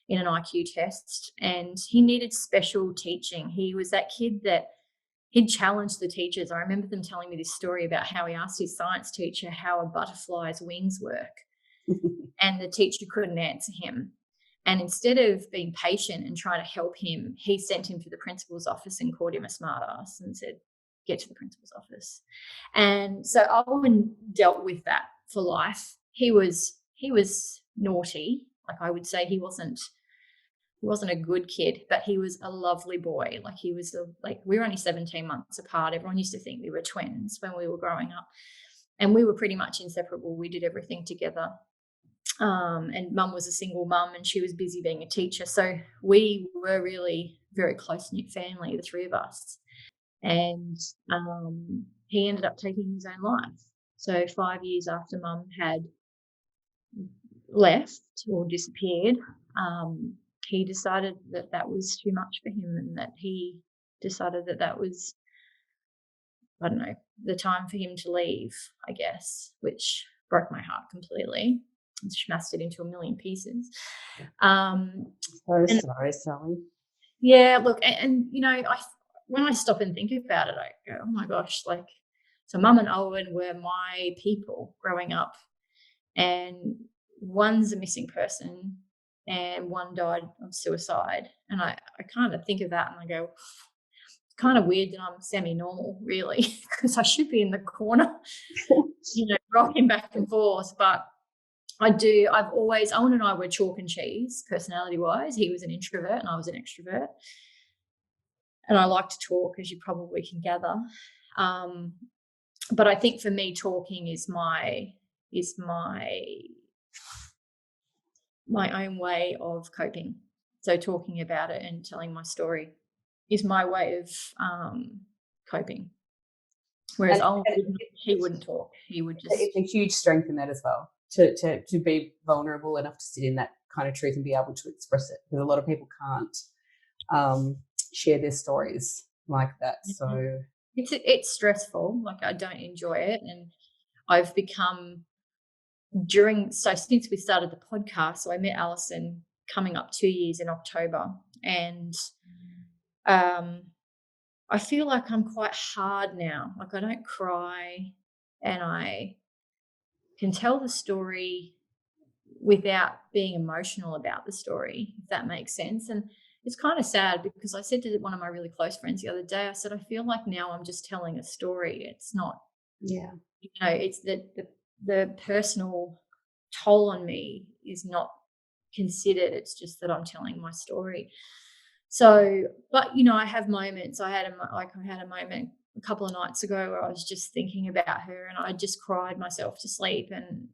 in an IQ test, and he needed special teaching. He was that kid that he'd challenged the teachers. I remember them telling me this story about how he asked his science teacher how a butterfly's wings work, and the teacher couldn't answer him. And instead of being patient and trying to help him, he sent him to the principal's office and called him a smart ass and said, "Get to the principal's office." And so Owen dealt with that for life. He was naughty. Like, I would say he wasn't a good kid, but he was a lovely boy. Like, we were only 17 months apart. Everyone used to think we were twins when we were growing up, and we were pretty much inseparable. We did everything together. And mum was a single mum, and she was busy being a teacher. So we were really very close-knit family, the three of us. And he ended up taking his own life. So 5 years after mum had left or disappeared, he decided that was too much for him, and that he decided that was, I don't know, the time for him to leave, I guess, which broke my heart completely. Smashed it into a million pieces. Sorry, Sally. Yeah, look, and when I stop and think about it, I go, oh my gosh, so mum and Owen were my people growing up, and one's a missing person and one died of suicide. And I kind of think of that and I go, it's kind of weird that I'm semi-normal, really, because I should be in the corner, rocking back and forth. But Owen and I were chalk and cheese personality-wise. He was an introvert and I was an extrovert. And I like to talk, as you probably can gather. But I think for me, talking is my own way of coping. So talking about it and telling my story is my way of coping. Whereas he wouldn't talk. He would just... It's a huge strength in that as well, to be vulnerable enough to sit in that kind of truth and be able to express it, because a lot of people can't share their stories like that. So it's stressful. Like, I don't enjoy it, and I've become since we started the podcast. So I met Alison coming up 2 years in October, and I feel like I'm quite hard now. Like, I don't cry, and I can tell the story without being emotional about the story, if that makes sense. And it's kind of sad, because I said to one of my really close friends the other day, I said, I feel like now I'm just telling a story. It's not, it's the personal toll on me is not considered. It's just that I'm telling my story. So, but I have moments. I had a moment a couple of nights ago where I was just thinking about her, and I just cried myself to sleep, and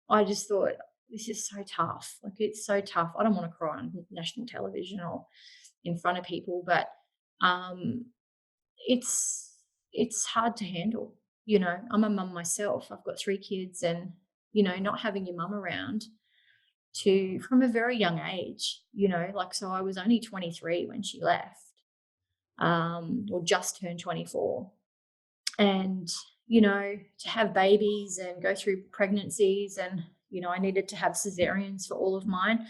I just thought, this is so tough. Like, it's so tough. I don't want to cry on national television or in front of people, but it's hard to handle. I'm a mum myself. I've got 3 kids, and not having your mum around from a very young age, so I was only 23 when she left, or just turned 24. And, to have babies and go through pregnancies, and, I needed to have cesareans for all of mine.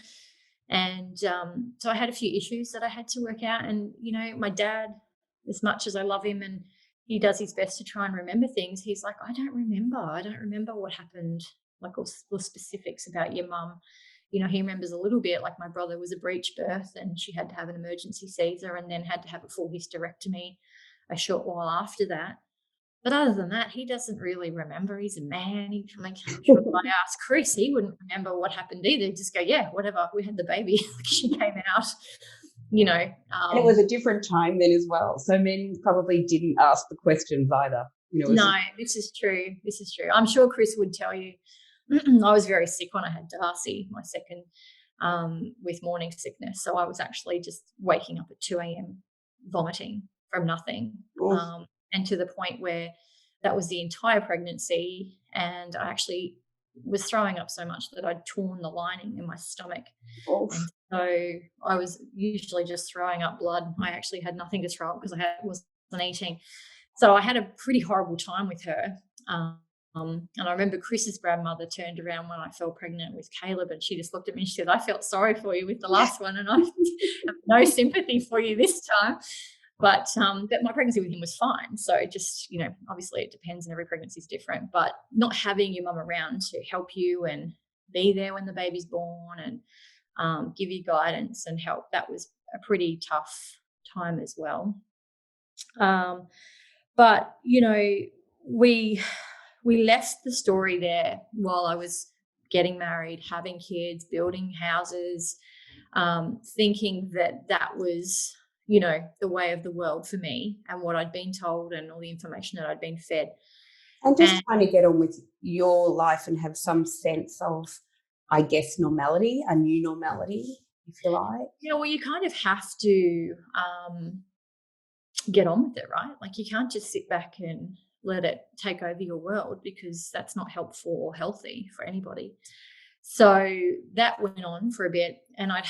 And so I had a few issues that I had to work out. And, my dad, as much as I love him and he does his best to try and remember things, he's like, I don't remember what happened, like all the specifics about your mum. He remembers a little bit, like my brother was a breech birth and she had to have an emergency Caesar and then had to have a full hysterectomy a short while after that. But other than that, he doesn't really remember. He's a man. If I asked Chris, he wouldn't remember what happened either. He'd just go, yeah, whatever. We had the baby. She came out, and it was a different time then as well. So men probably didn't ask the questions either. No, this is true. I'm sure Chris would tell you. I was very sick when I had Darcy, my second, with morning sickness. So I was actually just waking up at 2 a.m. vomiting from nothing. And to the point where that was the entire pregnancy. And I actually was throwing up so much that I'd torn the lining in my stomach. And so I was usually just throwing up blood. I actually had nothing to throw up because I wasn't eating. So I had a pretty horrible time with her. And I remember Chris's grandmother turned around when I fell pregnant with Caleb, and she just looked at me and she said, I felt sorry for you with the last one, and I have no sympathy for you this time. But my pregnancy with him was fine. So just, obviously it depends and every pregnancy is different, but not having your mum around to help you and be there when the baby's born and give you guidance and help, that was a pretty tough time as well. But, we left the story there while I was getting married, having kids, building houses, thinking that was, the way of the world for me and what I'd been told and all the information that I'd been fed. And just trying to get on with your life and have some sense of, I guess, normality, a new normality, if you like. Well, you kind of have to get on with it, right? Like, you can't just sit back and let it take over your world, because that's not helpful or healthy for anybody. So that went on for a bit, and I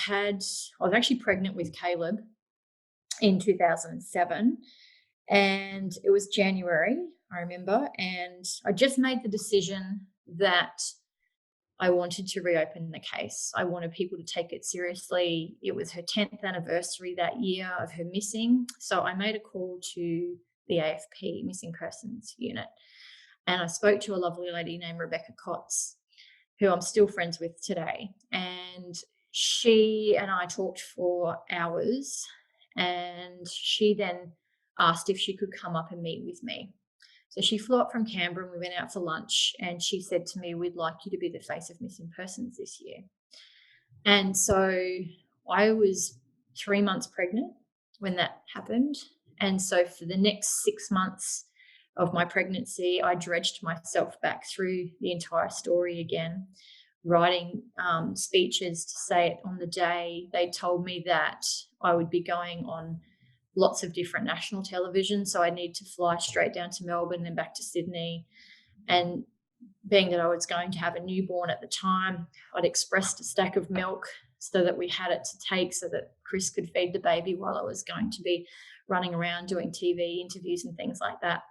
was actually pregnant with Caleb in 2007, and it was January, I remember, and I just made the decision that I wanted to reopen the case. I wanted people to take it seriously. It was her 10th anniversary that year of her missing, so I made a call to the AFP Missing Persons Unit, and I spoke to a lovely lady named Rebecca Kotz, who I'm still friends with today, and she and I talked for hours. And she then asked if she could come up and meet with me. So she flew up from Canberra and we went out for lunch, and she said to me, we'd like you to be the face of missing persons this year. And so I was 3 months pregnant when that happened. And so for the next 6 months of my pregnancy, I dredged myself back through the entire story again, writing speeches to say it on the day. They told me that I would be going on lots of different national television, so I need to fly straight down to Melbourne and then back to Sydney. And being that I was going to have a newborn at the time, I'd expressed a stack of milk so that we had it to take so that Chris could feed the baby while I was going to be running around doing TV interviews and things like that.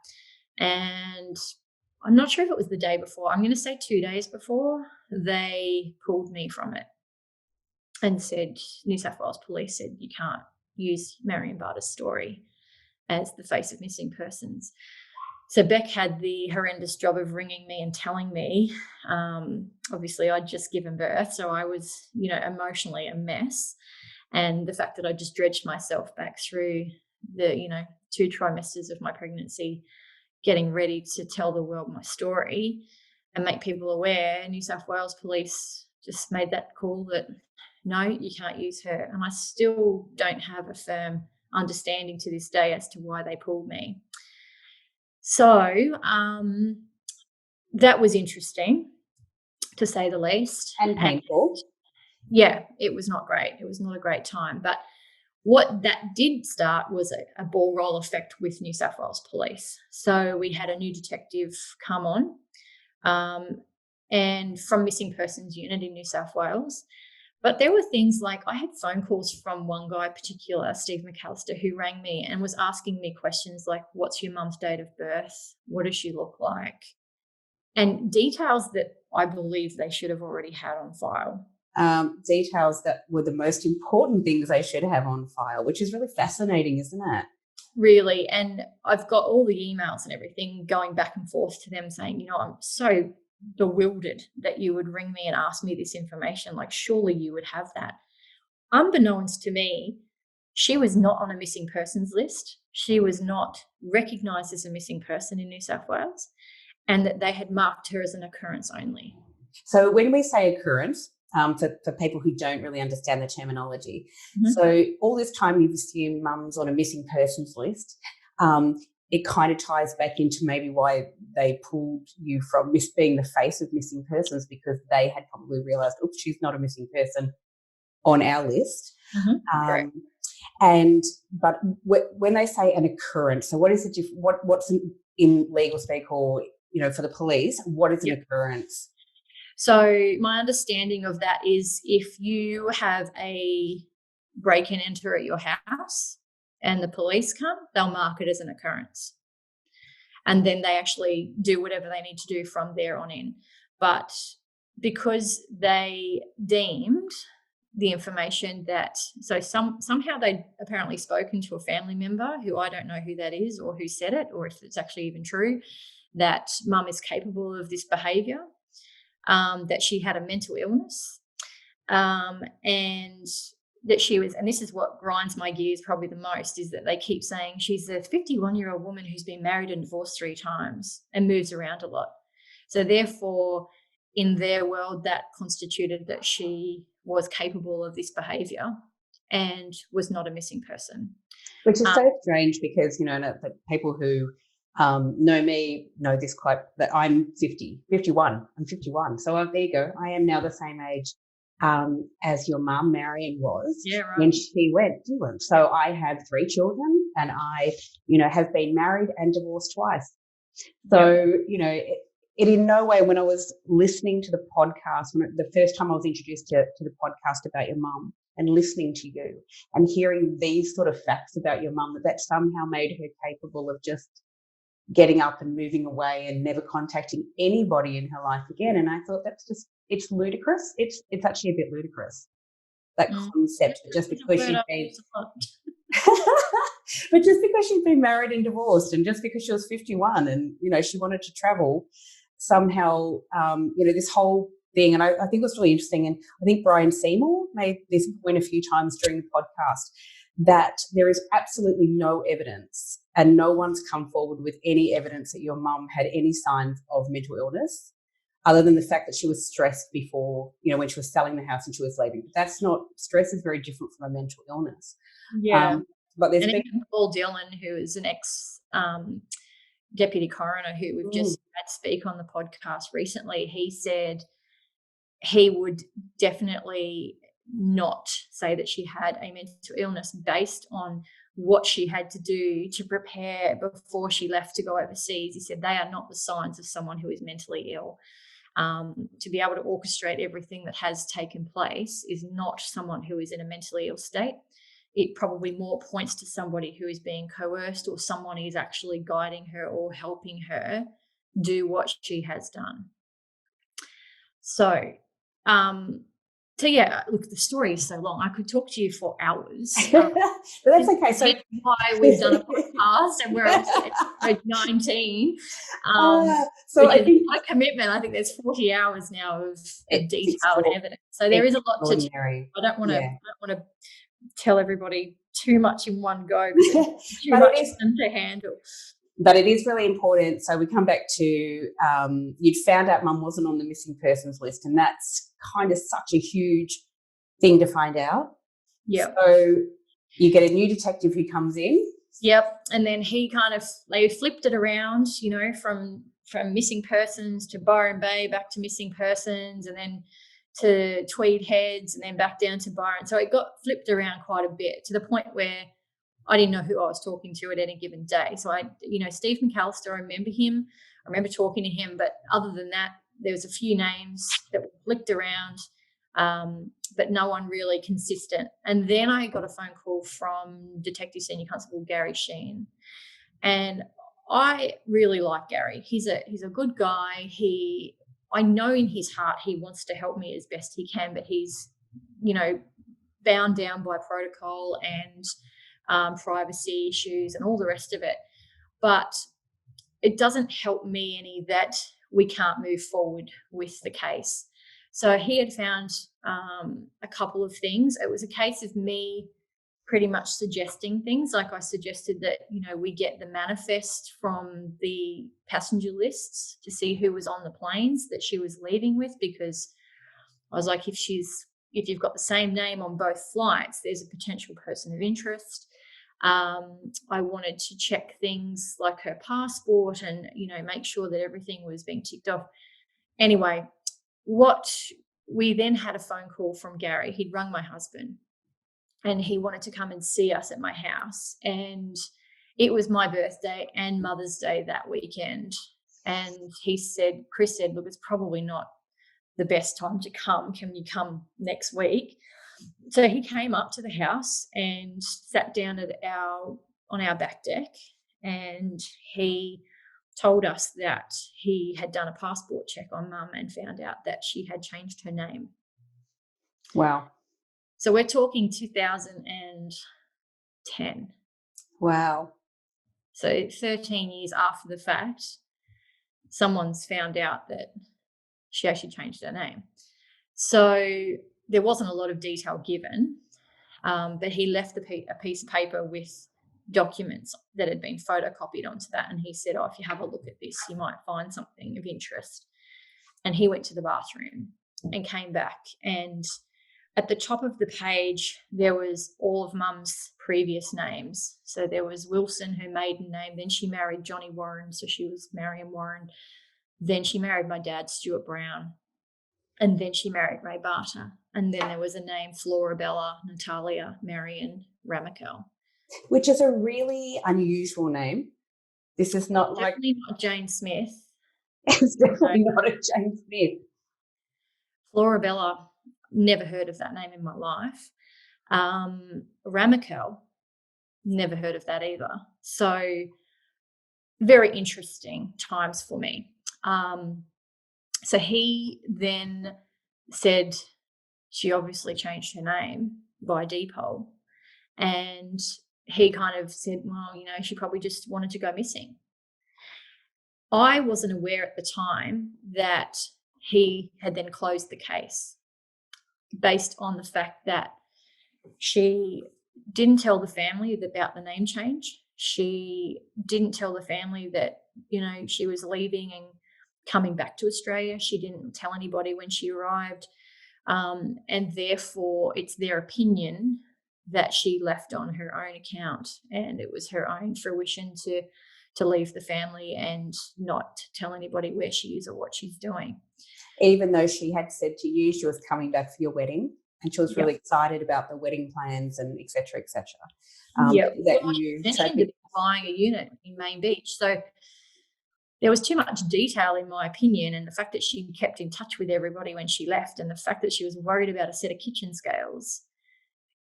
And I'm not sure if it was the day before, I'm going to say 2 days before, they pulled me from it and said, New South Wales Police said, you can't use Marion Barter's story as the face of missing persons. So Beck had the horrendous job of ringing me and telling me, obviously I'd just given birth, so I was, emotionally a mess. And the fact that I just dredged myself back through the, 2 trimesters of my pregnancy, getting ready to tell the world my story and make people aware, New South Wales Police just made that call that no, you can't use her. And I still don't have a firm understanding to this day as to why they pulled me. So that was interesting, to say the least. And painful. Yeah, it was not great. It was not a great time. But what that did start was a ball roll effect with New South Wales Police. So we had a new detective come on, and from Missing Persons Unit in New South Wales. But there were things like, I had phone calls from one guy in particular, Steve McAllister, who rang me and was asking me questions like, what's your mum's date of birth? What does she look like? And details that I believe they should have already had on file. Details that were the most important things they should have on file, which is really fascinating, isn't it? Really. And I've got all the emails and everything going back and forth to them saying, I'm so bewildered that you would ring me and ask me this information. Like, surely you would have that. Unbeknownst to me, she was not on a missing persons list. She was not recognised as a missing person in New South Wales, and that they had marked her as an occurrence only. So when we say occurrence, for people who don't really understand the terminology, so all this time you've assumed mum's on a missing persons list. It kind of ties back into maybe why they pulled you from being the face of missing persons, because they had probably realised, oops, she's not a missing person on our list. But when they say an occurrence, so what is the what's in legal speak, or for the police, what is an occurrence? So my understanding of that is, if you have a break and enter at your house and the police come, they'll mark it as an occurrence. And then they actually do whatever they need to do from there on in. But because they deemed the information that, so somehow they'd apparently spoken to a family member, who I don't know who that is or who said it, or if it's actually even true, that mum is capable of this behaviour, that she had a mental illness, and that she was, and this is what grinds my gears probably the most, is that they keep saying she's a 51-year-old woman who's been married and divorced 3 times and moves around a lot. So therefore, in their world, that constituted that she was capable of this behaviour and was not a missing person. Which is so strange, because, the people who know me know this quite, that I'm 51. I'm 51. So there you go. I am now the same age as your mum, Marion, was when she went to England. So I have 3 children, and I, have been married and divorced twice. So, it in no way, when I was listening to the podcast, the first time I was introduced to the podcast about your mum, and listening to you and hearing these sort of facts about your mum, that somehow made her capable of just getting up and moving away and never contacting anybody in her life again. And I thought, it's ludicrous. It's actually a bit ludicrous, that concept, that just because she'd been but just because she'd been married and divorced, and just because she was 51 and, she wanted to travel somehow, this whole thing. And I think it was really interesting. And I think Bryan Seymour made this point a few times during the podcast, that there is absolutely no evidence, and no one's come forward with any evidence that your mum had any signs of mental illness, other than the fact that she was stressed before, when she was selling the house and she was leaving. But that's not, stress is very different from a mental illness. Yeah. But there's been Paul Dillon, who is an ex deputy coroner who we've just had speak on the podcast recently. He said he would definitely not say that she had a mental illness based on what she had to do to prepare before she left to go overseas. He said they are not the signs of someone who is mentally ill. To be able to orchestrate everything that has taken place is not someone who is in a mentally ill state. It probably more points to somebody who is being coerced, or someone is actually guiding her or helping her do what she has done. So yeah, look, the story is so long. I could talk to you for hours. But that's okay. So why we've done a podcast, and we're on episode 19. So I think my commitment, I think there's 40 hours now of detailed evidence. So there is a lot to do. I don't want to tell everybody too much in one go, because it's too much for them to handle. But it is really important. So we come back to you'd found out mum wasn't on the missing persons list, and that's kind of such a huge thing to find out. Yep. So you get a new detective who comes in. Yep. And then they flipped it around, from missing persons to Byron Bay, back to missing persons, and then to Tweed Heads, and then back down to Byron. So it got flipped around quite a bit, to the point where I didn't know who I was talking to at any given day. So Steve McAllister, I remember him. I remember talking to him, but other than that, there was a few names that were flicked around, but no one really consistent. And then I got a phone call from Detective Senior Constable Gary Sheen, and I really like Gary. He's a good guy. I know in his heart he wants to help me as best he can, but he's bound down by protocol and privacy issues and all the rest of it. But it doesn't help me any that we can't move forward with the case. So he had found a couple of things. It was a case of me pretty much suggesting things. Like I suggested that, we get the manifest from the passenger lists to see who was on the planes that she was leaving with, because I was like, if you've got the same name on both flights, there's a potential person of interest. I wanted to check things like her passport and, make sure that everything was being ticked off. Anyway, we then had a phone call from Gary. He'd rung my husband and he wanted to come and see us at my house. And it was my birthday and Mother's Day that weekend. And Chris said, look, it's probably not the best time to come. Can you come next week? So he came up to the house and sat down on our back deck, and he told us that he had done a passport check on Mum and found out that she had changed her name. Wow. So we're talking 2010. Wow. So 13 years after the fact, someone's found out that she actually changed her name. So there wasn't a lot of detail given, but he left a piece of paper with documents that had been photocopied onto that. And he said, if you have a look at this, you might find something of interest. And he went to the bathroom and came back. And at the top of the page, there was all of Mum's previous names. So there was Wilson, her maiden name. Then she married Johnny Warren, so she was Marion Warren. Then she married my dad, Stuart Brown. And then she married Ray Barter. And then there was a name, Florabella Natalia Marion Remakel. Which is a really unusual name. This is not definitely not Jane Smith. It's definitely not a Jane Smith. Florabella, never heard of that name in my life. Remakel, never heard of that either. So very interesting times for me. So he then said she obviously changed her name by depot, and he kind of said, well, she probably just wanted to go missing. I wasn't aware at the time that he had then closed the case based on the fact that she didn't tell the family about the name change. She didn't tell the family that, she was leaving and coming back to Australia. She didn't tell anybody when she arrived. And therefore, it's their opinion that she left on her own account, and it was her own fruition to leave the family and not tell anybody where she is or what she's doing. Even though she had said to you she was coming back for your wedding, and she was really excited about the wedding plans and et cetera, et cetera. You mentioned buying a unit in Main Beach. So there was too much detail, in my opinion, and the fact that she kept in touch with everybody when she left, and the fact that she was worried about a set of kitchen scales.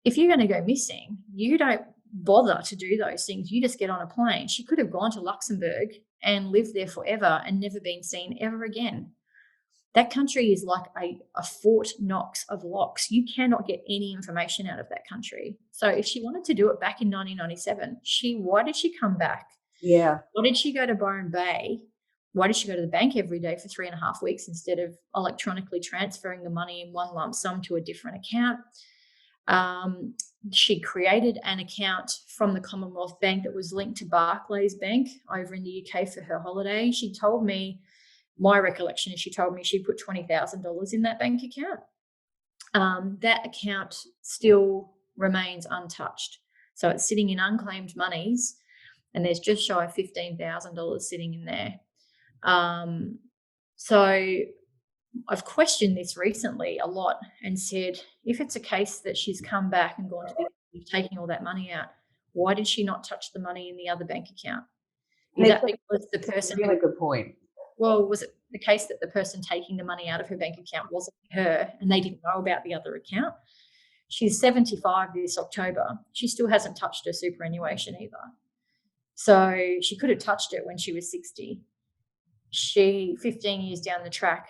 If you're going to go missing, you don't bother to do those things. You just get on a plane. She could have gone to Luxembourg and lived there forever and never been seen ever again. That country is like a Fort Knox of locks. You cannot get any information out of that country. So if she wanted to do it back in 1997, why did she come back? Yeah. Why did she go to Byron Bay? Why did she go to the bank every day for 3.5 weeks instead of electronically transferring the money in one lump sum to a different account? She created an account from the Commonwealth Bank that was linked to Barclays Bank over in the UK for her holiday. She told me, my recollection is she told me she put $20,000 in that bank account. that account still remains untouched. So it's sitting in unclaimed monies, and there's just shy of $15,000 sitting in there. So I've questioned this recently a lot and said, if it's a case that she's come back and gone to the taking all that money out, why did she not touch the money in the other bank account? Is that because the person... Really good point. Well, was it the case that the person taking the money out of her bank account wasn't her and they didn't know about the other account? She's 75 this October. She still hasn't touched her superannuation either. So she could have touched it when she was 60. 15 years down the track,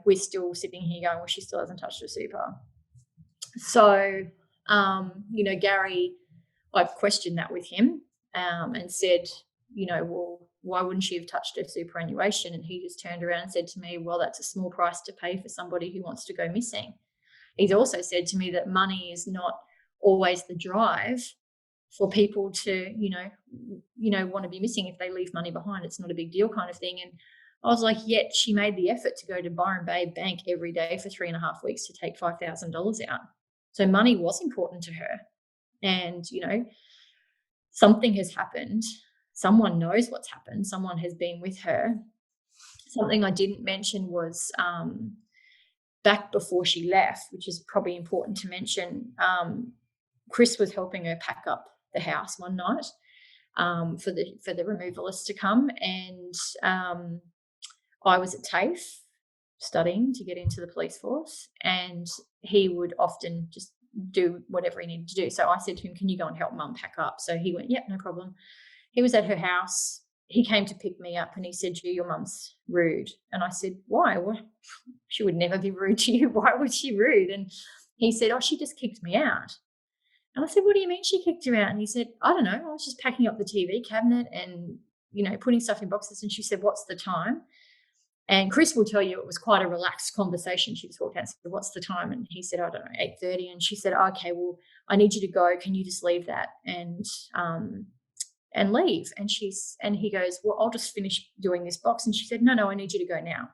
we're still sitting here going, well, she still hasn't touched her super. So, Gary, I've questioned that with him and said, well, why wouldn't she have touched her superannuation? And he just turned around and said to me, well, that's a small price to pay for somebody who wants to go missing. He's also said to me that money is not always the drive for people to, want to be missing. If they leave money behind, it's not a big deal kind of thing. And I was like, yet she made the effort to go to Byron Bay Bank every day for 3.5 weeks to take $5,000 out. So money was important to her. And, something has happened. Someone knows what's happened. Someone has been with her. Something I didn't mention was back before she left, which is probably important to mention, Chris was helping her pack up the house one night for the removalists to come, and I was at TAFE studying to get into the police force, and he would often just do whatever he needed to do. So I said to him, can you go and help Mum pack up? So he went, yep, no problem. He was at her house. He came to pick me up and he said, your mum's rude. And I said, why? Well, she would never be rude to you. Why would she rude? And he said, oh, she just kicked me out. And I said, what do you mean she kicked you out? And he said, I don't know. I was just packing up the TV cabinet and, putting stuff in boxes. And she said, what's the time? And Chris will tell you it was quite a relaxed conversation. She just walked out and said, what's the time? And he said, I don't know, 8:30. And she said, okay, well, I need you to go. Can you just leave that and leave? And he goes, well, I'll just finish doing this box. And she said, no, I need you to go now.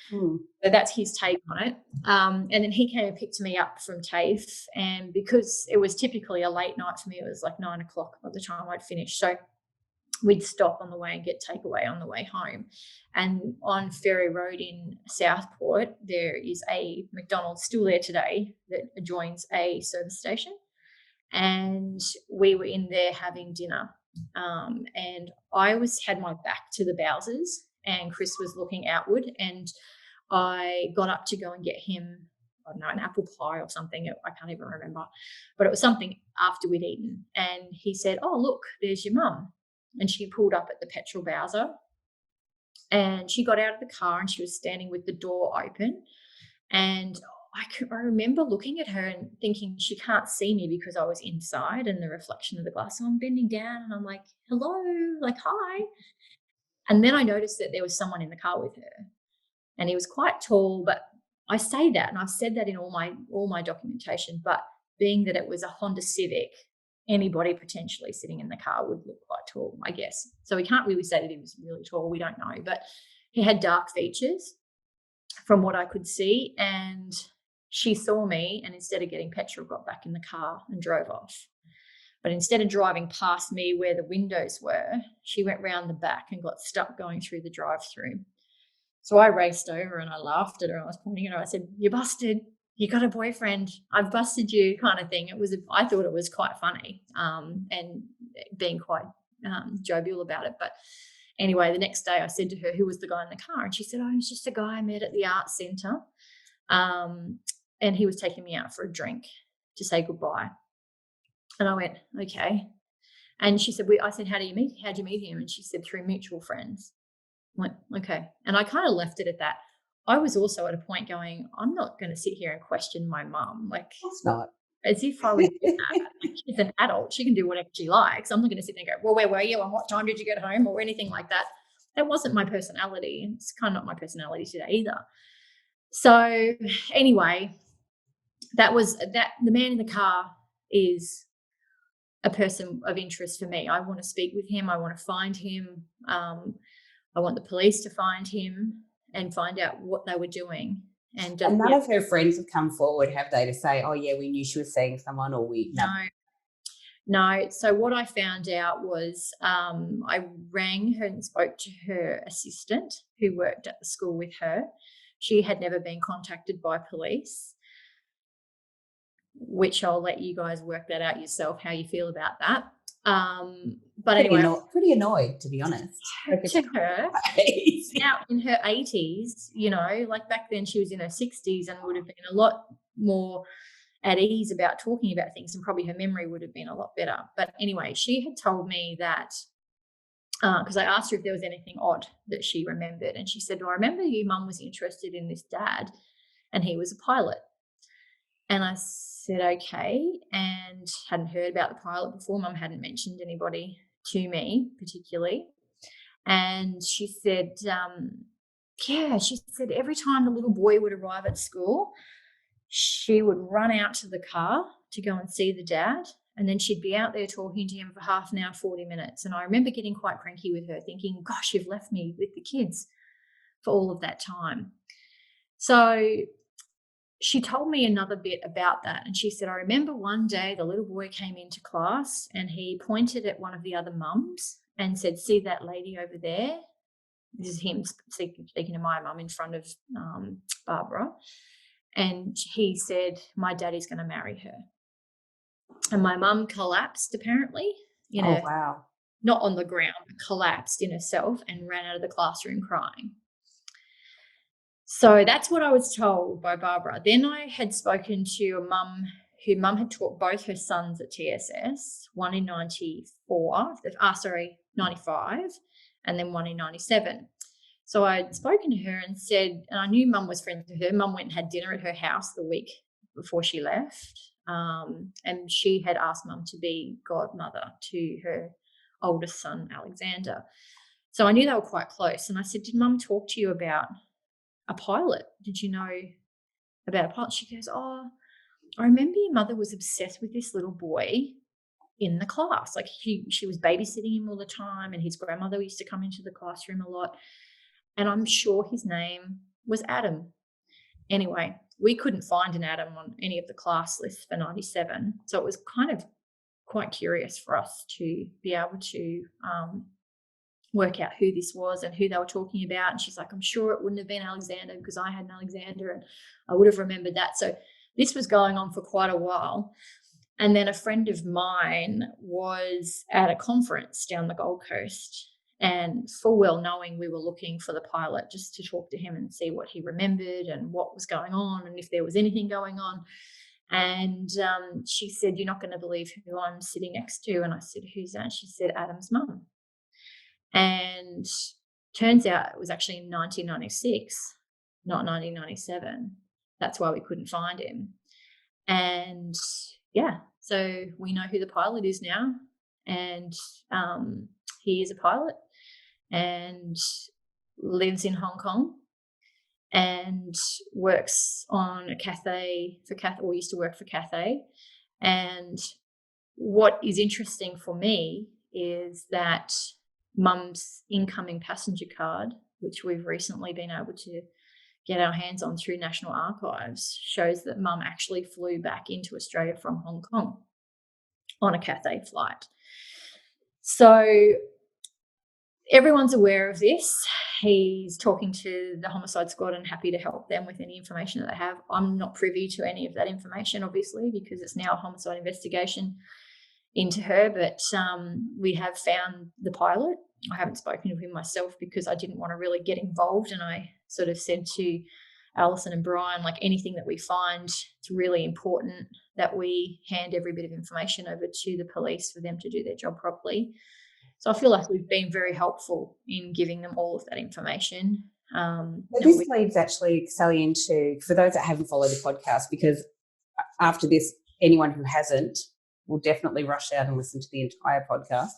So that's his take on it. And then he came and picked me up from TAFE, and because it was typically a late night for me, it was like 9 o'clock by the time I'd finished. So we'd stop on the way and get takeaway on the way home. And on Ferry Road in Southport, there is a McDonald's still there today that adjoins a service station. And we were in there having dinner. And I had my back to the Bowsers, and Chris was looking outward, and I got up to go and get him, I don't know, an apple pie or something. I can't even remember, but it was something after we'd eaten. And he said, oh, look, there's your mum. And she pulled up at the petrol Bowser, and she got out of the car and she was standing with the door open. And I remember looking at her and thinking she can't see me because I was inside and the reflection of the glass. So I'm bending down and I'm like, hello, like, hi. And then I noticed that there was someone in the car with her, and he was quite tall, but I say that, and I've said that in all my documentation, but being that it was a Honda Civic, anybody potentially sitting in the car would look quite tall, I guess. So we can't really say that he was really tall. We don't know, but he had dark features from what I could see. And she saw me, and instead of getting petrol, got back in the car and drove off. But instead of driving past me where the windows were, she went round the back and got stuck going through the drive-through. So I raced over and I laughed at her. I was pointing at her. I said, "You busted. You got a boyfriend. I've busted you," kind of thing. I thought it was quite funny, and being quite jovial about it. But anyway, the next day I said to her, "Who was the guy in the car?" And she said, "Oh, he was just a guy I met at the arts centre, and he was taking me out for a drink to say goodbye." And I went, "Okay." And she said, I said, how'd you meet him? And she said, "Through mutual friends." I went, "Okay." And I kind of left it at that. I was also at a point going, I'm not going to sit here and question my mum. Like, It's not. As if I was like, she's an adult. She can do whatever she likes. I'm not going to sit there and go, "Well, where were you and what time did you get home?" or anything like that. That wasn't my personality. And it's kind of not my personality today either. So anyway, that was that. The man in the car is a person of interest for me. I want to speak with him. I want to find him. I want the police to find him and find out what they were doing. And none of her friends have come forward, have they, to say, oh, yeah, we knew she was seeing someone, or we... No. So what I found out was I rang her and spoke to her assistant who worked at the school with her. She had never been contacted by police, which I'll let you guys work that out yourself, how you feel about that. But anyway, pretty annoyed, to be honest. To her, now in her 80s, like back then she was in her 60s and would have been a lot more at ease about talking about things, and probably her memory would have been a lot better. But anyway, she had told me that, because I asked her if there was anything odd that she remembered, and she said, well, I remember your mum was interested in this dad and he was a pilot. And I said, okay, and hadn't heard about the pilot before. Mum hadn't mentioned anybody to me particularly. And she said, she said every time the little boy would arrive at school, she would run out to the car to go and see the dad, and then she'd be out there talking to him for half an hour, 40 minutes. And I remember getting quite cranky with her, thinking, gosh, you've left me with the kids for all of that time. So she told me another bit about that, and she said, I remember one day the little boy came into class and he pointed at one of the other mums and said, see that lady over there? This is him speaking to my mum in front of Barbara. And he said, my daddy's going to marry her. And my mum collapsed, apparently. Oh, wow. Not on the ground, but collapsed in herself and ran out of the classroom crying. So that's what I was told by Barbara. Then I had spoken to a mum who mum had taught both her sons at TSS, one in 95, and then one in 97. So I'd spoken to her and said, and I knew mum was friends with her. Mum went and had dinner at her house the week before she left. And she had asked mum to be godmother to her oldest son, Alexander. So I knew they were quite close. And I said, did mum talk to you about a pilot? Did you know about a pilot? She goes, oh, I remember your mother was obsessed with this little boy in the class. Like she was babysitting him all the time, and his grandmother used to come into the classroom a lot. And I'm sure his name was Adam. Anyway, we couldn't find an Adam on any of the class lists for 97. So it was kind of quite curious for us to be able to work out who this was and who they were talking about. And she's like, I'm sure it wouldn't have been Alexander because I had an Alexander and I would have remembered that. So this was going on for quite a while. And then a friend of mine was at a conference down the Gold Coast, and full well knowing we were looking for the pilot just to talk to him and see what he remembered and what was going on and if there was anything going on. And she said, you're not going to believe who I'm sitting next to. And I said, who's that? She said, Adam's mum. And turns out it was actually in 1996, not 1997. That's why we couldn't find him. And so we know who the pilot is now. And he is a pilot and lives in Hong Kong and works on a Cathay or used to work for Cathay. And what is interesting for me is that mum's incoming passenger card, which we've recently been able to get our hands on through National Archives, shows that mum actually flew back into Australia from Hong Kong on a Cathay flight. So everyone's aware of this. He's talking to the homicide squad and happy to help them with any information that they have. I'm not privy to any of that information, obviously, because it's now a homicide investigation into her, but we have found the pilot. I haven't spoken to him myself because I didn't want to really get involved, and I sort of said to Alison and Bryan, like, anything that we find, it's really important that we hand every bit of information over to the police for them to do their job properly. So I feel like we've been very helpful in giving them all of that information. This leads actually, Sally, into, for those that haven't followed the podcast, because after this, anyone who hasn't will definitely rush out and listen to the entire podcast.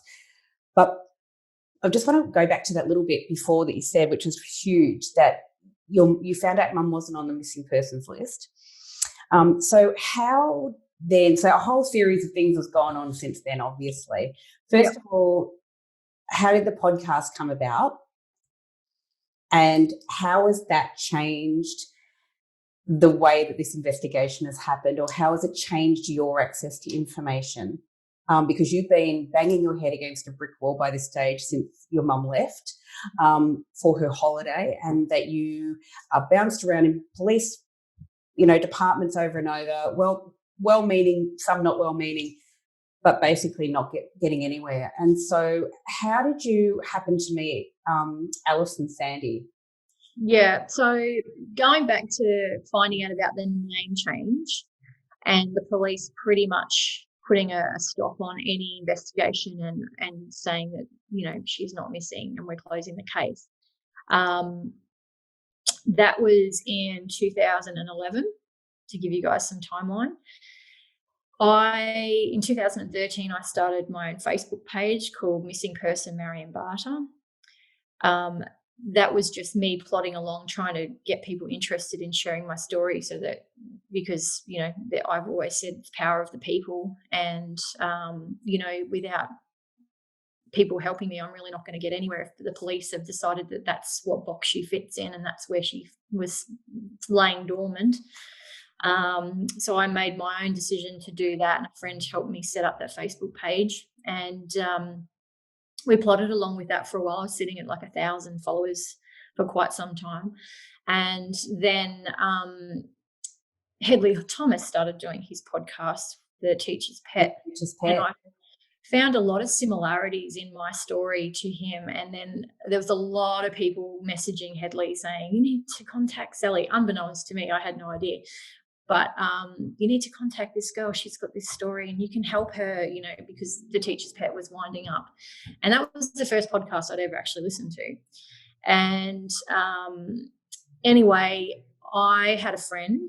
But I just want to go back to that little bit before that you said, which was huge, that you found out mum wasn't on the missing persons list. So how then, so a whole series of things has gone on since then, obviously. First of all, how did the podcast come about? And how has that changed the way that this investigation has happened, or how has it changed your access to information? Because you've been banging your head against a brick wall by this stage since your mum left for her holiday, and that you are bounced around in police, departments over and over, well-meaning, some not well-meaning, but basically not getting anywhere. And so how did you happen to meet Alison Sandy? Yeah, so going back to finding out about the name change and the police pretty much putting a stop on any investigation and saying that, she's not missing and we're closing the case. That was in 2011, to give you guys some timeline. In 2013, I started my own Facebook page called Missing Person Marion Barter. That was just me plodding along, trying to get people interested in sharing my story, so that, because, I've always said the power of the people, and, without people helping me, I'm really not going to get anywhere if the police have decided that that's what box she fits in and that's where she was laying dormant. So I made my own decision to do that, and a friend helped me set up that Facebook page, and we plodded along with that for a while. I was sitting at like 1,000 followers for quite some time. And then Hedley Thomas started doing his podcast, The Teacher's Pet. And I found a lot of similarities in my story to him. And then there was a lot of people messaging Hedley saying, you need to contact Sally. Unbeknownst to me, I had no idea. But you need to contact this girl. She's got this story and you can help her, because The Teacher's Pet was winding up. And that was the first podcast I'd ever actually listened to. And anyway, I had a friend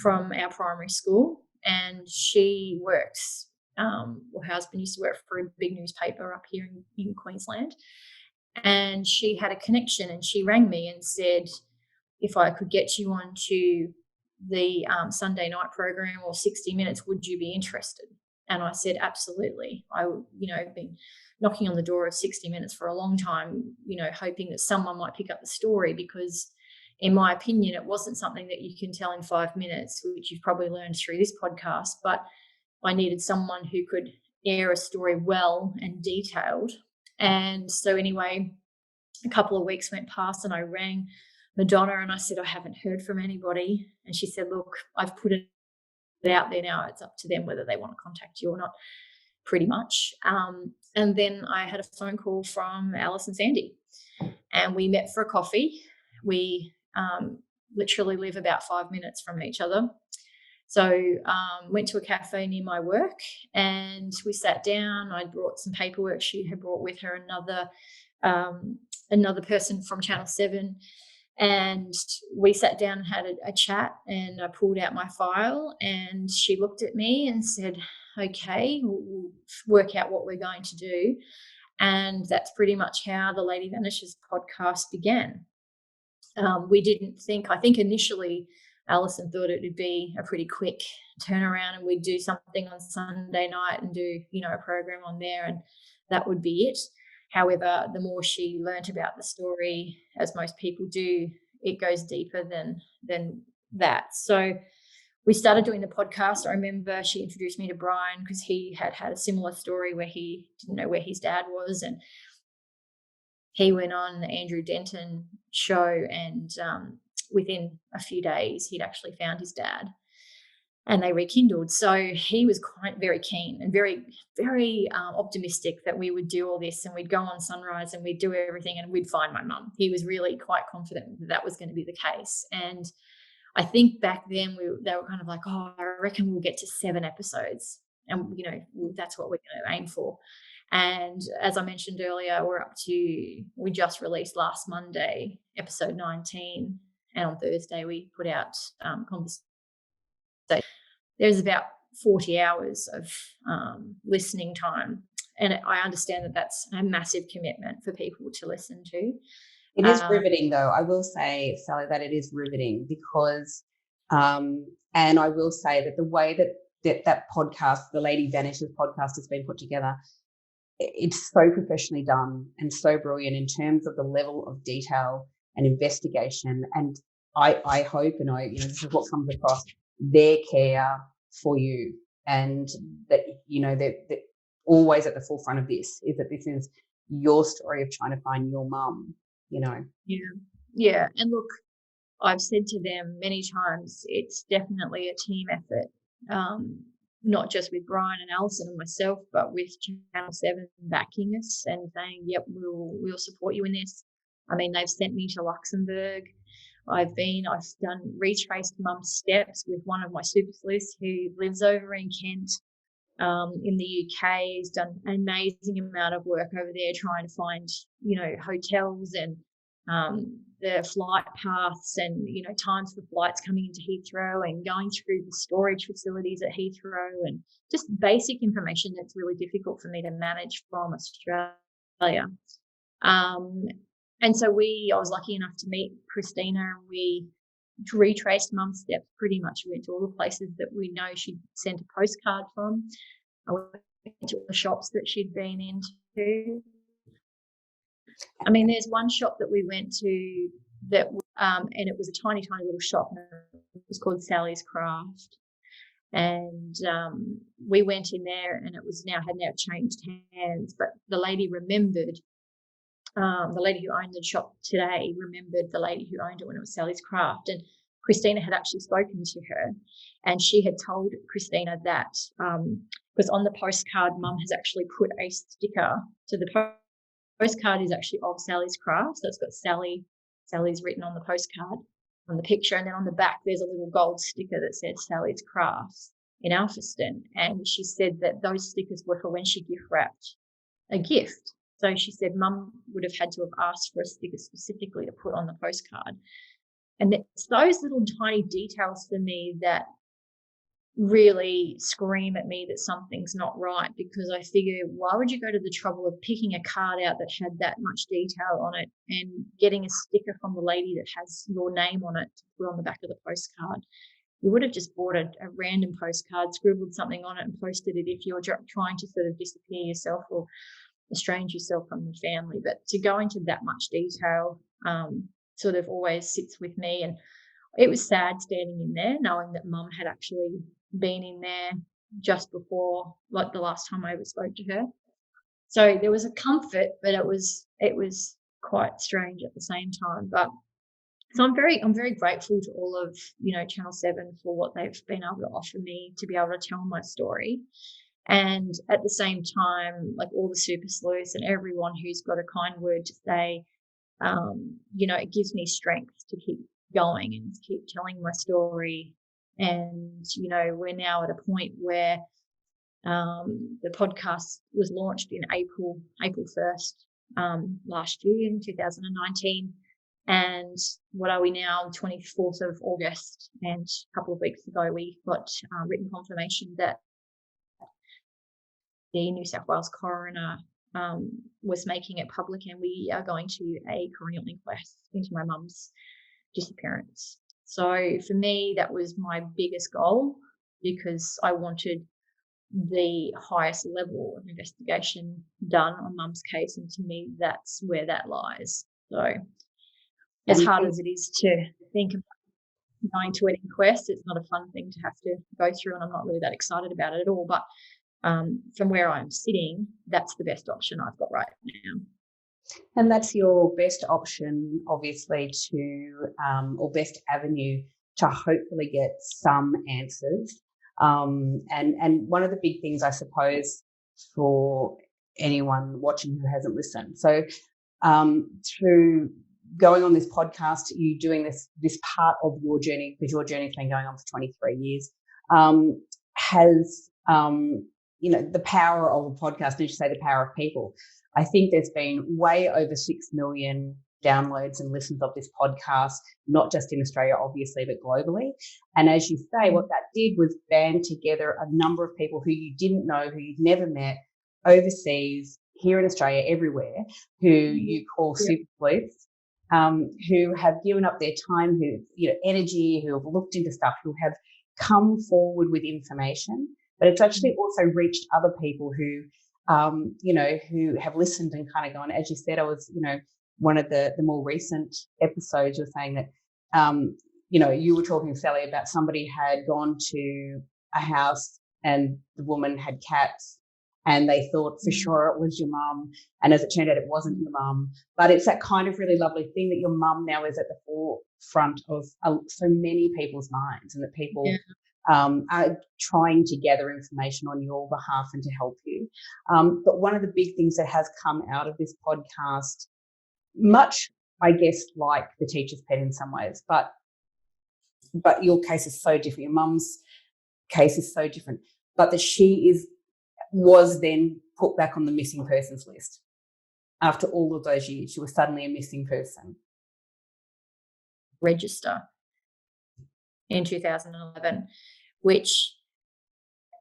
from our primary school, and she works, her husband used to work for a big newspaper up here in Queensland. And she had a connection, and she rang me and said, if I could get you onto the Sunday night program or 60 Minutes, would you be interested? And I said, absolutely. I've been knocking on the door of 60 Minutes for a long time, hoping that someone might pick up the story, because in my opinion, it wasn't something that you can tell in 5 minutes, which you've probably learned through this podcast, but I needed someone who could air a story well and detailed. And so anyway, a couple of weeks went past and I rang Madonna and I said, I haven't heard from anybody. And she said, look, I've put it out there now. It's up to them whether they want to contact you or not, pretty much. And then I had a phone call from Alison Sandy, and we met for a coffee. We literally live about 5 minutes from each other. So went to a cafe near my work and we sat down. I brought some paperwork. She had brought with her another person from Channel 7. And we sat down and had a chat, and I pulled out my file, and she looked at me and said, okay, we'll work out what we're going to do. And that's pretty much how the Lady Vanishes podcast began. We didn't think, I think initially Alison thought it would be a pretty quick turnaround and we'd do something on Sunday night and do, a program on there, and that would be it. However, the more she learnt about the story, as most people do, it goes deeper than that. So we started doing the podcast. I remember she introduced me to Bryan because he had a similar story where he didn't know where his dad was, and he went on the Andrew Denton show, and within a few days he'd actually found his dad. And they rekindled. So he was very keen and very, very optimistic that we would do all this, and we'd go on Sunrise and we'd do everything and we'd find my mum. He was really quite confident that was going to be the case. And I think back then they were kind of like, oh, I reckon we'll get to 7 episodes, and that's what we're going to aim for. And as I mentioned earlier, we just released last Monday episode 19, and on Thursday we put out Conversation. There's about 40 hours of listening time, and I understand that that's a massive commitment for people to listen to. It is riveting, though. I will say, Sally, that it is riveting because, and I will say that the way that podcast, the Lady Vanishes podcast, has been put together, it's so professionally done and so brilliant in terms of the level of detail and investigation. And I hope, and this is what comes across, their care for you, and that, that always at the forefront of this is that this is your story of trying to find your mum, Yeah. And look, I've said to them many times, it's definitely a team effort, not just with Bryan and Alison and myself, but with Channel 7 backing us and saying, yep, we'll support you in this. I mean, they've sent me to Luxembourg. I've done retraced mum's steps with one of my super sleuths who lives over in Kent, in the UK. He's done an amazing amount of work over there trying to find, hotels and the flight paths and, times for flights coming into Heathrow and going through the storage facilities at Heathrow and just basic information that's really difficult for me to manage from Australia. And so I was lucky enough to meet Christina, and we retraced mum's steps pretty much. We went to all the places that we know she'd sent a postcard from. I went to all the shops that she'd been into. I mean, there's one shop that we went to that, and it was a tiny, tiny little shop. It was called Sally's Craft. And we went in there, and it was had now changed hands, but the lady remembered. The lady who owned the shop today remembered the lady who owned it when it was Sally's Craft. And Christina had actually spoken to her, and she had told Christina that, because on the postcard, Mum has actually put a sticker. So the postcard is actually of Sally's Craft. So it's got Sally's written on the postcard, on the picture. And then on the back, there's a little gold sticker that said Sally's Crafts in Alphaston. And she said that those stickers were for when she gift wrapped a gift. So she said Mum would have had to have asked for a sticker specifically to put on the postcard. And it's those little tiny details for me that really scream at me that something's not right, because I figure, why would you go to the trouble of picking a card out that had that much detail on it and getting a sticker from the lady that has your name on it to put on the back of the postcard? You would have just bought a random postcard, scribbled something on it and posted it if you're trying to sort of disappear yourself or estrange yourself from the family. But to go into that much detail sort of always sits with me. And it was sad standing in there knowing that Mum had actually been in there just before, like, the last time I ever spoke to her. So there was a comfort, but it was quite strange at the same time. But so I'm very grateful to all of Channel 7 for what they've been able to offer me to be able to tell my story. And at the same time, like all the super sleuths and everyone who's got a kind word to say, it gives me strength to keep going and to keep telling my story. And, we're now at a point where the podcast was launched in April 1st last year in 2019. And what are we now, 24th of August? And a couple of weeks ago, we got written confirmation that the New South Wales coroner was making it public, and we are going to a coronial inquest into my mum's disappearance. So for me, that was my biggest goal, because I wanted the highest level of investigation done on Mum's case, and to me, that's where that lies. So as hard as it is to think about going to an inquest, it's not a fun thing to have to go through, and I'm not really that excited about it at all. But from where I'm sitting, that's the best option I've got right now. And that's your best option, obviously, or best avenue to hopefully get some answers. And one of the big things, I suppose, for anyone watching who hasn't listened. So through going on this podcast, you doing this part of your journey, because your journey's been going on for 23 years, has the power of a podcast, and you say the power of people. I think there's been way over 6 million downloads and listens of this podcast, not just in Australia, obviously, but globally. And as you say, what that did was band together a number of people who you didn't know, who you'd never met, overseas, here in Australia, everywhere, who you call super sleuths, who have given up their time, who, energy, who have looked into stuff, who have come forward with information. But it's actually also reached other people who, who have listened and kind of gone, as you said, I was, one of the more recent episodes, you're saying that, you were talking, Sally, about somebody had gone to a house and the woman had cats and they thought for sure it was your mum. And as it turned out, it wasn't your mum. But it's that kind of really lovely thing that your mum now is at the forefront of so many people's minds, and that people are trying to gather information on your behalf and to help you. But one of the big things that has come out of this podcast, much, I guess, like the teacher's pet in some ways, but your case is so different. Your mum's case is so different, but that she was then put back on the missing persons list. After all of those years, she was suddenly a missing person. Register in 2011, which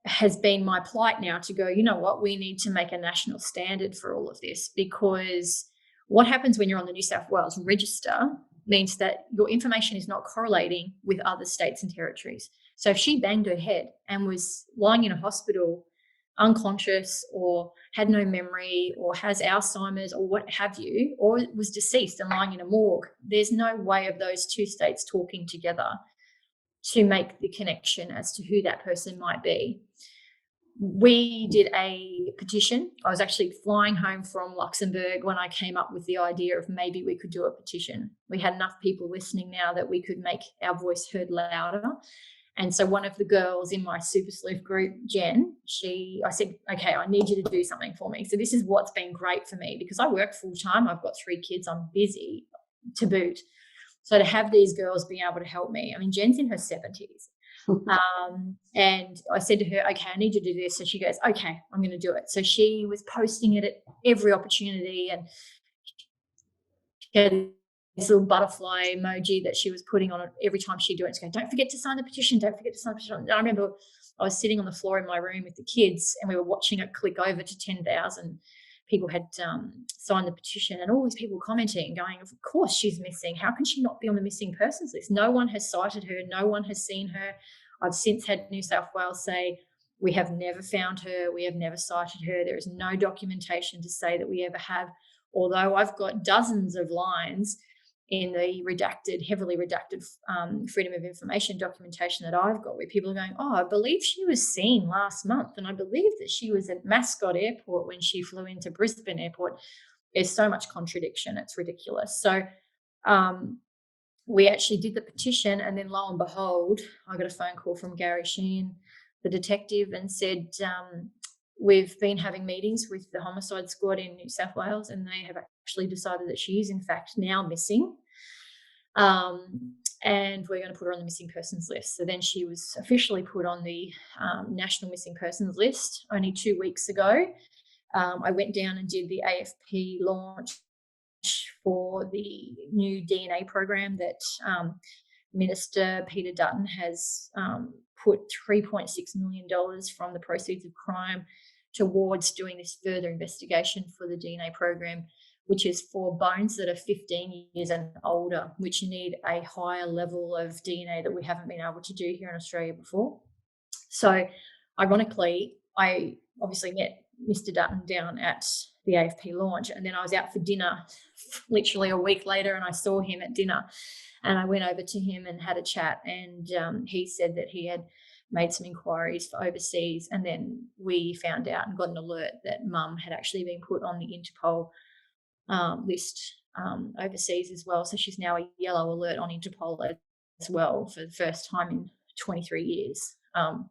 has been my plight now to go, you know what, we need to make a national standard for all of this, because what happens when you're on the New South Wales register means that your information is not correlating with other states and territories. So if she banged her head and was lying in a hospital unconscious or had no memory or has Alzheimer's or what have you, or was deceased and lying in a morgue, there's no way of those two states talking together to make the connection as to who that person might be. We did a petition. I was actually flying home from Luxembourg when I came up with the idea of maybe we could do a petition. We had enough people listening now that we could make our voice heard louder. And so one of the girls in my Super Sleuth group, Jen, I said, okay, I need you to do something for me. So this is what's been great for me, because I work full time. I've got 3 kids. I'm busy to boot. So to have these girls be able to help me, I mean, Jen's in her 70s. And I said to her, okay, I need you to do this. So she goes, okay, I'm going to do it. So she was posting it at every opportunity, and she had this little butterfly emoji that she was putting on it every time she'd do it. She's going, don't forget to sign the petition. Don't forget to sign the petition. And I remember I was sitting on the floor in my room with the kids, and we were watching it click over to 10,000 people had signed the petition, and all these people commenting, going, of course she's missing. How can she not be on the missing persons list? No one has cited her. No one has seen her. I've since had New South Wales say, we have never found her. We have never cited her. There is no documentation to say that we ever have, although I've got dozens of lines in the heavily redacted Freedom of Information documentation that I've got, where people are going, oh, I believe she was seen last month, and I believe that she was at Mascot Airport when she flew into Brisbane Airport. There's so much contradiction. It's ridiculous. So we actually did the petition, and then lo and behold, I got a phone call from Gary Sheehan, the detective, and said, we've been having meetings with the homicide squad in New South Wales, and they have actually decided that she is in fact now missing. And we're going to put her on the missing persons list. So then she was officially put on the national missing persons list only 2 weeks ago. I went down and did the AFP launch for the new DNA program that Minister Peter Dutton has put $3.6 million from the proceeds of crime towards doing this further investigation for the DNA program, which is for bones that are 15 years and older, which need a higher level of DNA that we haven't been able to do here in Australia before. So ironically, I obviously met Mr. Dutton down at the AFP launch, and then I was out for dinner literally a week later, and I saw him at dinner, and I went over to him and had a chat, and he said that he had made some inquiries for overseas, and then we found out and got an alert that Mum had actually been put on the Interpol list overseas as well. So she's now a yellow alert on Interpol as well for the first time in 23 years,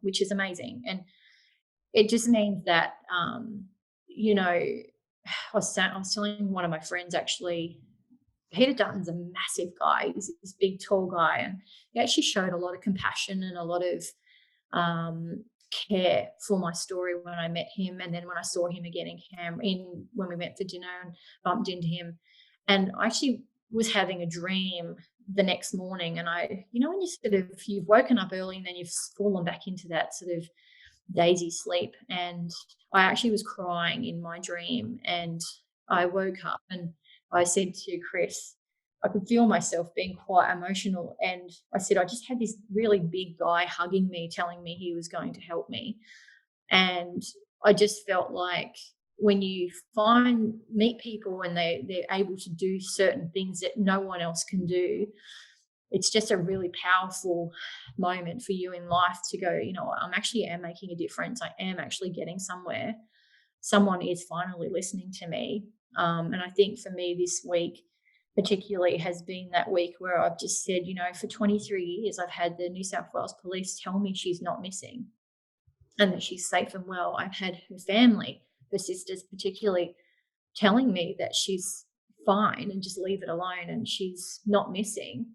which is amazing. And it just means that, I was telling one of my friends, actually, Peter Dutton's a massive guy. He's this big, tall guy, and he actually showed a lot of compassion and a lot of care for my story when I met him, and then when I saw him again when we went for dinner and bumped into him. And I actually was having a dream the next morning, and when you've woken up early and then you've fallen back into that sort of daisy sleep, and I actually was crying in my dream, and I woke up and I said to Chris, I could feel myself being quite emotional, and I said, I just had this really big guy hugging me, telling me he was going to help me. And I just felt like when you meet people and they're able to do certain things that no one else can do, it's just a really powerful moment for you in life to go, you know, I'm actually am making a difference. I am actually getting somewhere. Someone is finally listening to me. And I think for me this week particularly has been that week where I've just said, you know, for 23 years, I've had the New South Wales police tell me she's not missing and that she's safe and well. I've had her family, her sisters particularly, telling me that she's fine and just leave it alone and she's not missing.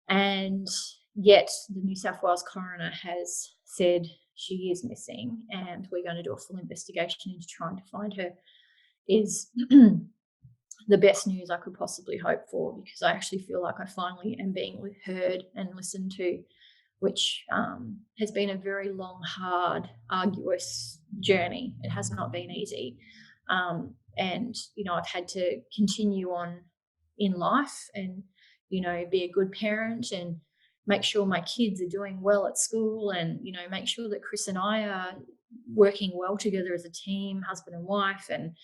And yet the New South Wales coroner has said she is missing and we're going to do a full investigation into trying to find her, is the best news I could possibly hope for, because I actually feel like I finally am being heard and listened to, which has been a very long, hard, arduous journey. It has not been easy. And, you know, I've had to continue on in life and, you know, be a good parent and make sure my kids are doing well at school and, you know, make sure that Chris and I are working well together as a team, husband and wife, and,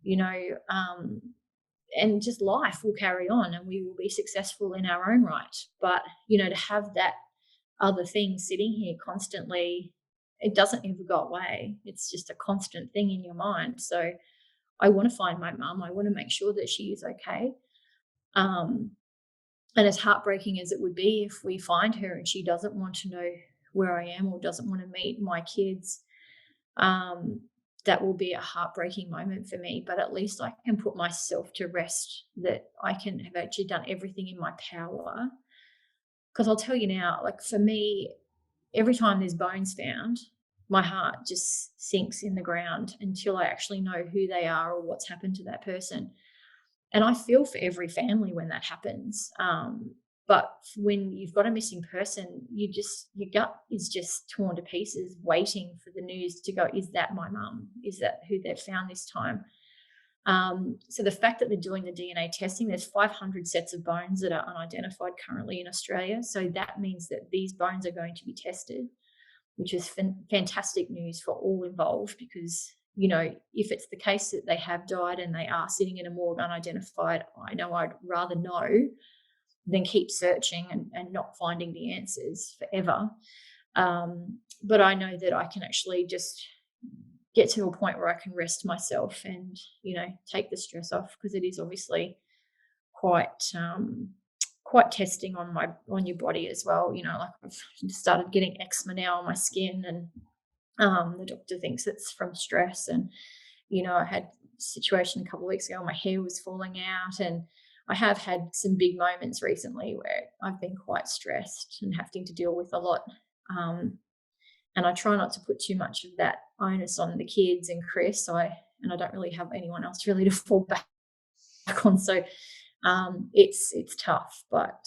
you know, and just life will carry on and we will be successful in our own right. But, you know, to have that other thing sitting here constantly, it doesn't ever go away. It's just a constant thing in your mind. So I want to find my mum. I want to make sure that she is okay. And as heartbreaking as it would be if we find her and she doesn't want to know where I am or doesn't want to meet my kids, that will be a heartbreaking moment for me. But at least I can put myself to rest that I can have actually done everything in my power. Because I'll tell you now, like for me, every time there's bones found, my heart just sinks in the ground until I actually know who they are or what's happened to that person. And I feel for every family when that happens. But when you've got a missing person, your gut is just torn to pieces waiting for the news to go, is that my mum? Is that who they've found this time? So the fact that they're doing the DNA testing, there's 500 sets of bones that are unidentified currently in Australia. So that means that these bones are going to be tested, which is fantastic news for all involved, because, you know, if it's the case that they have died and they are sitting in a morgue unidentified, I know I'd rather know than keep searching and not finding the answers forever. But I know that I can actually just get to a point where I can rest myself and, you know, take the stress off, because it is obviously quite testing on your body as well. You know, like I've started getting eczema now on my skin, and the doctor thinks it's from stress. And, you know, I had a situation a couple of weeks ago, my hair was falling out, and I have had some big moments recently where I've been quite stressed and having to deal with a lot. And I try not to put too much of that onus on the kids and Chris. I don't really have anyone else really to fall back on. So it's tough. But,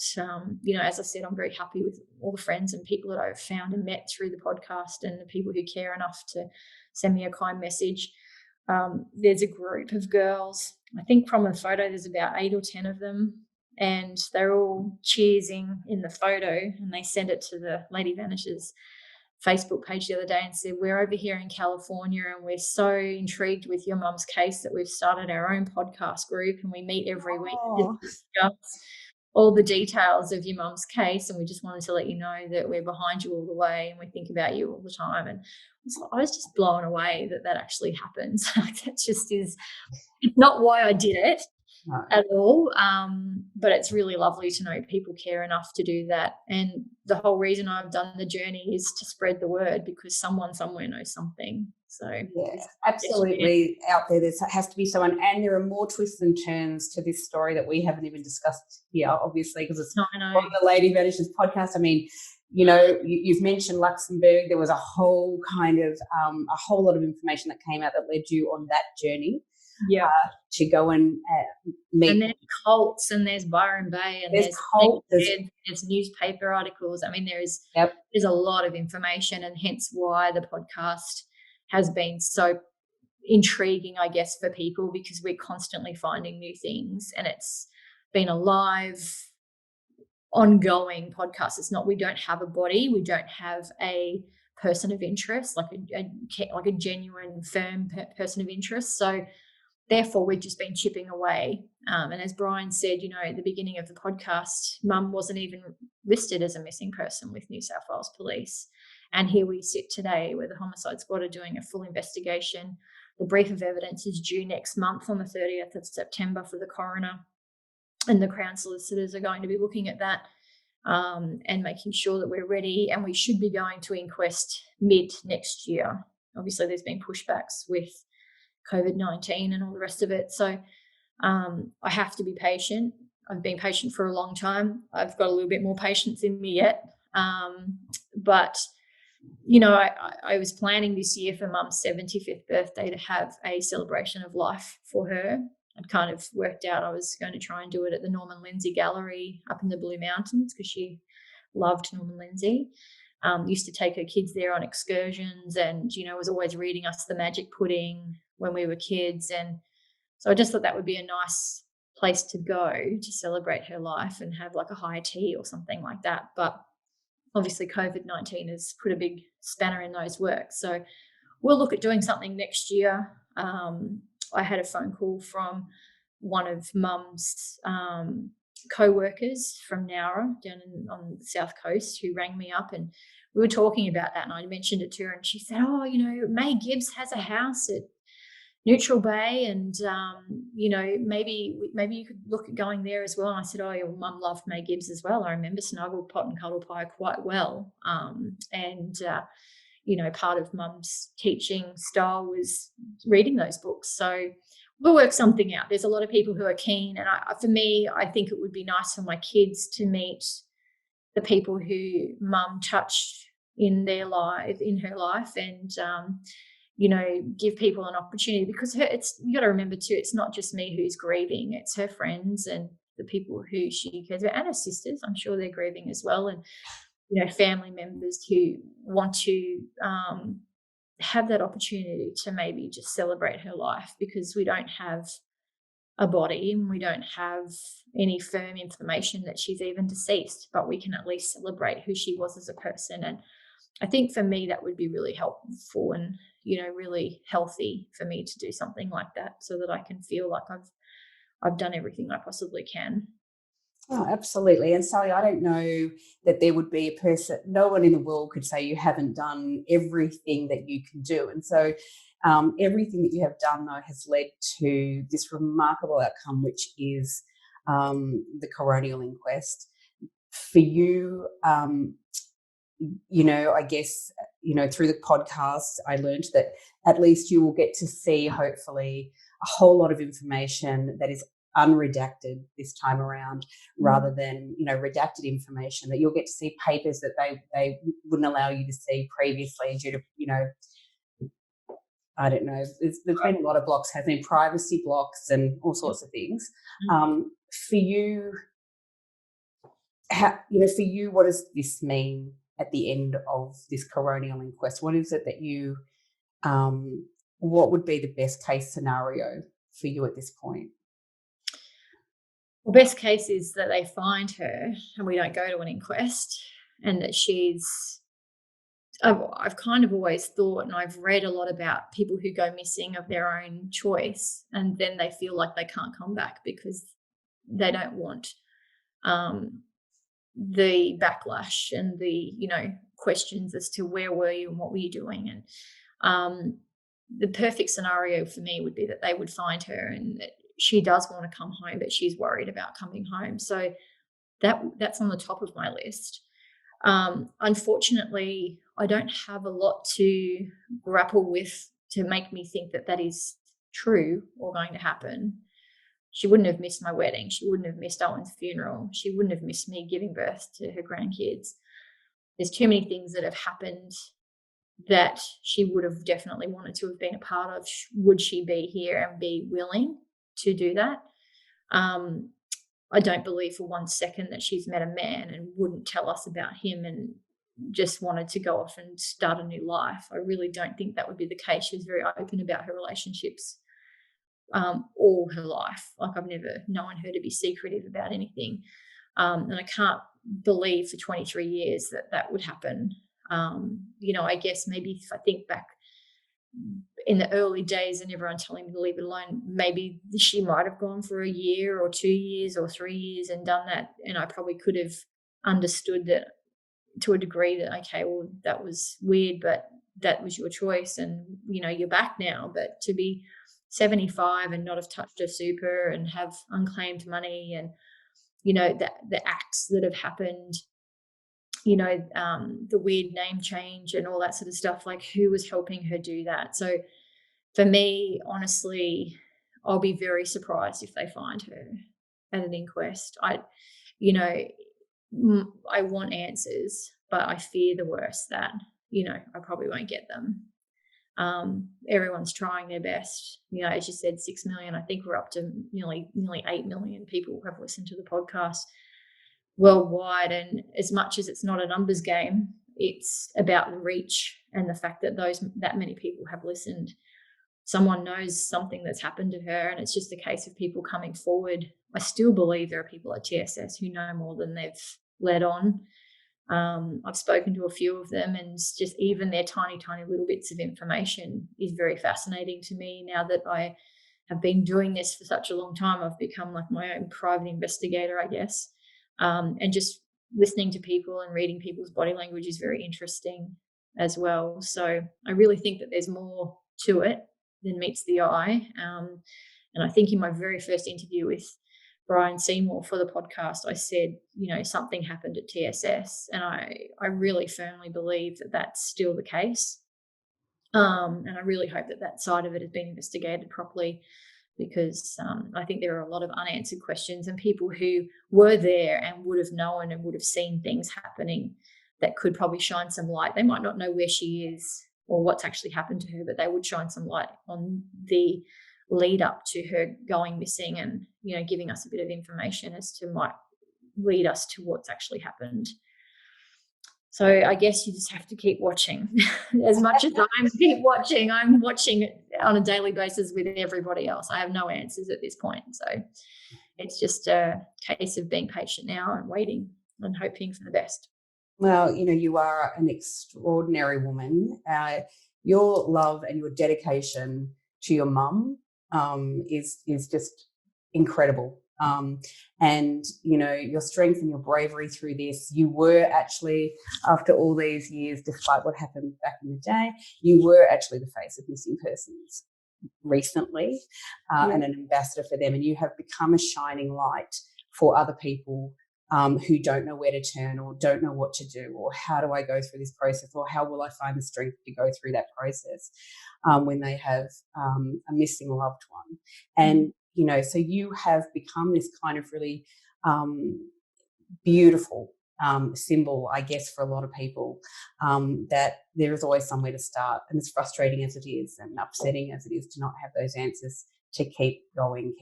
you know, as I said, I'm very happy with all the friends and people that I've found and met through the podcast, and the people who care enough to send me a kind message. There's a group of girls, I think from the photo there's about 8 or 10 of them, and they're all cheersing in the photo, and they sent it to the Lady Vanishes Facebook page the other day and said, we're over here in California and we're so intrigued with your mum's case that we've started our own podcast group, and we meet every week to discuss all the details of your mum's case, and we just wanted to let you know that we're behind you all the way and we think about you all the time. And I was just blown away that actually happens. That just is not why I did it at all, but it's really lovely to know people care enough to do that. And the whole reason I've done the journey is to spread the word, because someone somewhere knows something. So yeah, absolutely out there has to be someone, and there are more twists and turns to this story that we haven't even discussed here, obviously, because it's on the Lady Vanishes podcast. I mean, you know, you've mentioned Luxembourg. There was a whole kind of a whole lot of information that came out that led you on that journey. Yeah, to go and meet. And there's cults, and there's Byron Bay, and there's cults, there's newspaper articles. I mean, there's a lot of information, and hence why the podcast has been so intriguing, I guess, for people, because we're constantly finding new things, and it's been a live, ongoing podcast. It's not, we don't have a body, we don't have a person of interest, like a genuine, firm person of interest. So therefore, we've just been chipping away. And as Bryan said, at the beginning of the podcast, Mum wasn't even listed as a missing person with New South Wales Police. And here we sit today where the Homicide Squad are doing a full investigation. The brief of evidence is due next month on the 30th of September for the coroner. And the Crown solicitors are going to be looking at that and making sure that we're ready. And we should be going to inquest mid next year. Obviously, there's been pushbacks with COVID-19 and all the rest of it. So I have to be patient. I've been patient for a long time. I've got a little bit more patience in me yet. But, I was planning this year for Mum's 75th birthday to have a celebration of life for her. I'd kind of worked out I was going to try and do it at the Norman Lindsay Gallery up in the Blue Mountains because she loved Norman Lindsay. Used to take her kids there on excursions and, was always reading us The Magic Pudding when we were kids. And so I just thought that would be a nice place to go to celebrate her life and have like a high tea or something like that. But obviously COVID-19 has put a big spanner in those works. So we'll look at doing something next year. I had a phone call from one of Mum's co-workers from Nowra down on the South Coast who rang me up, and we were talking about that, and I mentioned it to her, and she said, May Gibbs has a house at Neutral Bay, and maybe you could look at going there as well. And I said, your Mum loved May Gibbs as well. I remember Snuggle Pot and Cuddle Pie quite well, part of Mum's teaching style was reading those books. So we'll work something out. There's a lot of people who are keen. And for me, I think it would be nice for my kids to meet the people who Mum touched in her life and, give people an opportunity, because you got to remember too, it's not just me who's grieving, it's her friends and the people who she cares about, and her sisters. I'm sure they're grieving as well. And, family members who want to have that opportunity to maybe just celebrate her life, because we don't have a body and we don't have any firm information that she's even deceased, but we can at least celebrate who she was as a person. And I think for me that would be really helpful and, really healthy for me to do something like that, so that I can feel like I've done everything I possibly can. Oh, absolutely. And Sally, I don't know that there would be a person, no one in the world could say you haven't done everything that you can do. And so everything that you have done, though, has led to this remarkable outcome, which is the Coronial Inquest. For you, I guess, through the podcast, I learned that at least you will get to see, hopefully, a whole lot of information that is unredacted this time around, rather than redacted information, that you'll get to see papers that they wouldn't allow you to see previously due to I don't know, there's been a lot of blocks, has been privacy blocks and all sorts of things. For you, what does this mean at the end of this Coronial Inquest? What is it that you what would be the best case scenario for you at this point? Well, best case is that they find her and we don't go to an inquest, and that I've kind of always thought, and I've read a lot about people who go missing of their own choice, and then they feel like they can't come back because they don't want the backlash and the questions as to where were you and what were you doing. And the perfect scenario for me would be that they would find her and that she does want to come home, but she's worried about coming home. So that's on the top of my list. Unfortunately, I don't have a lot to grapple with to make me think that is true or going to happen. She wouldn't have missed my wedding. She wouldn't have missed Owen's funeral. She wouldn't have missed me giving birth to her grandkids. There's too many things that have happened that she would have definitely wanted to have been a part of. Would she be here and be willing to do that? I don't believe for 1 second that she's met a man and wouldn't tell us about him and just wanted to go off and start a new life. I really don't think that would be the case. She was very open about her relationships all her life. Like, I've never known her to be secretive about anything. And I can't believe for 23 years that would happen. I guess maybe if I think back in the early days and everyone telling me to leave it alone, maybe she might have gone for a year or 2 years or 3 years and done that, and I probably could have understood that to a degree that, okay, well, that was weird, but that was your choice, and you're back now. But to be 75 and not have touched a super and have unclaimed money, and the acts that have happened, the weird name change and all that sort of stuff, like who was helping her do that? So for me, honestly, I'll be very surprised if they find her at an inquest. I want answers, but I fear the worst, that I probably won't get them. Everyone's trying their best. As you said, 6 million. I think we're up to nearly 8 million people have listened to the podcast worldwide. And as much as it's not a numbers game, it's about the reach and the fact that that many people have listened. Someone knows something that's happened to her, and it's just a case of people coming forward. I still believe there are people at TSS who know more than they've let on. I've spoken to a few of them, and just even their tiny, tiny little bits of information is very fascinating to me. Now that I have been doing this for such a long time, I've become like my own private investigator, I guess. And just listening to people and reading people's body language is very interesting as well. So I really think that there's more to it than meets the eye. And I think in my very first interview with Bryan Seymour for the podcast, I said, something happened at TSS, and I really firmly believe that that's still the case. And I really hope that side of it has been investigated properly, because I think there are a lot of unanswered questions, and people who were there and would have known and would have seen things happening that could probably shine some light. They might not know where she is or what's actually happened to her, but they would shine some light on the lead up to her going missing, and giving us a bit of information as to might lead us to what's actually happened. So I guess you just have to keep watching. As much as I'm watching it on a daily basis with everybody else. I have no answers at this point. So it's just a case of being patient now and waiting and hoping for the best. Well, you are an extraordinary woman. Your love and your dedication to your mum is just incredible. And your strength and your bravery through this. You were actually, after all these years, despite what happened back in the day, you were actually the face of missing persons recently, and an ambassador for them. And you have become a shining light for other people who don't know where to turn, or don't know what to do, or how do I go through this process, or how will I find the strength to go through that process when they have a missing loved one. And so you have become this kind of really beautiful symbol, I guess, for a lot of people, that there is always somewhere to start. And as frustrating as it is and upsetting as it is to not have those answers, to keep going.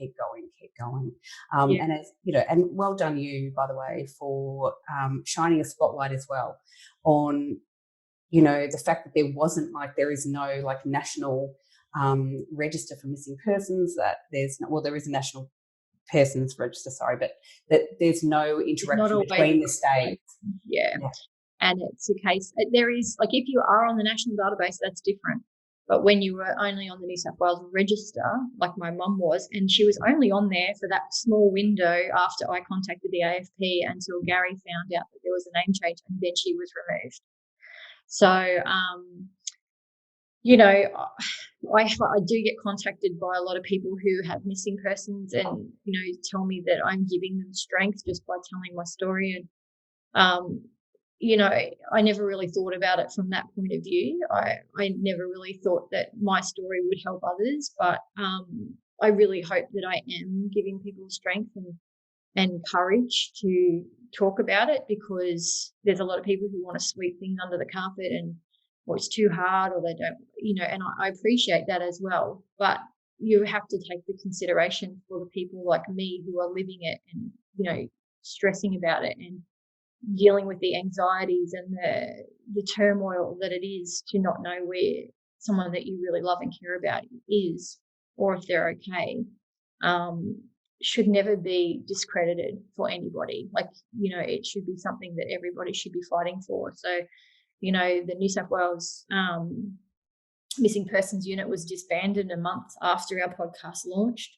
And as and well done you, by the way, for shining a spotlight as well on, the fact that there is no national register for missing persons, that there is a national persons register, but that there's no interaction between the states. Yeah. And it's a case, there is, if you are on the national database, that's different. But when you were only on the New South Wales register, like my mum was, and she was only on there for that small window after I contacted the AFP until Gary found out that there was a name change, and then she was removed. So, I do get contacted by a lot of people who have missing persons, and, tell me that I'm giving them strength just by telling my story. And, I never really thought about it from that point of view. I never really thought that my story would help others, but I really hope that I am giving people strength and courage to talk about it, because there's a lot of people who want to sweep things under the carpet, or it's too hard, or they don't, and I appreciate that as well. But you have to take the consideration for the people like me who are living it and, stressing about it and dealing with the anxieties and the turmoil that it is to not know where someone that you really love and care about is, or if they're okay, should never be discredited for anybody. It should be something that everybody should be fighting for. So, the New South Wales missing persons unit was disbanded a month after our podcast launched,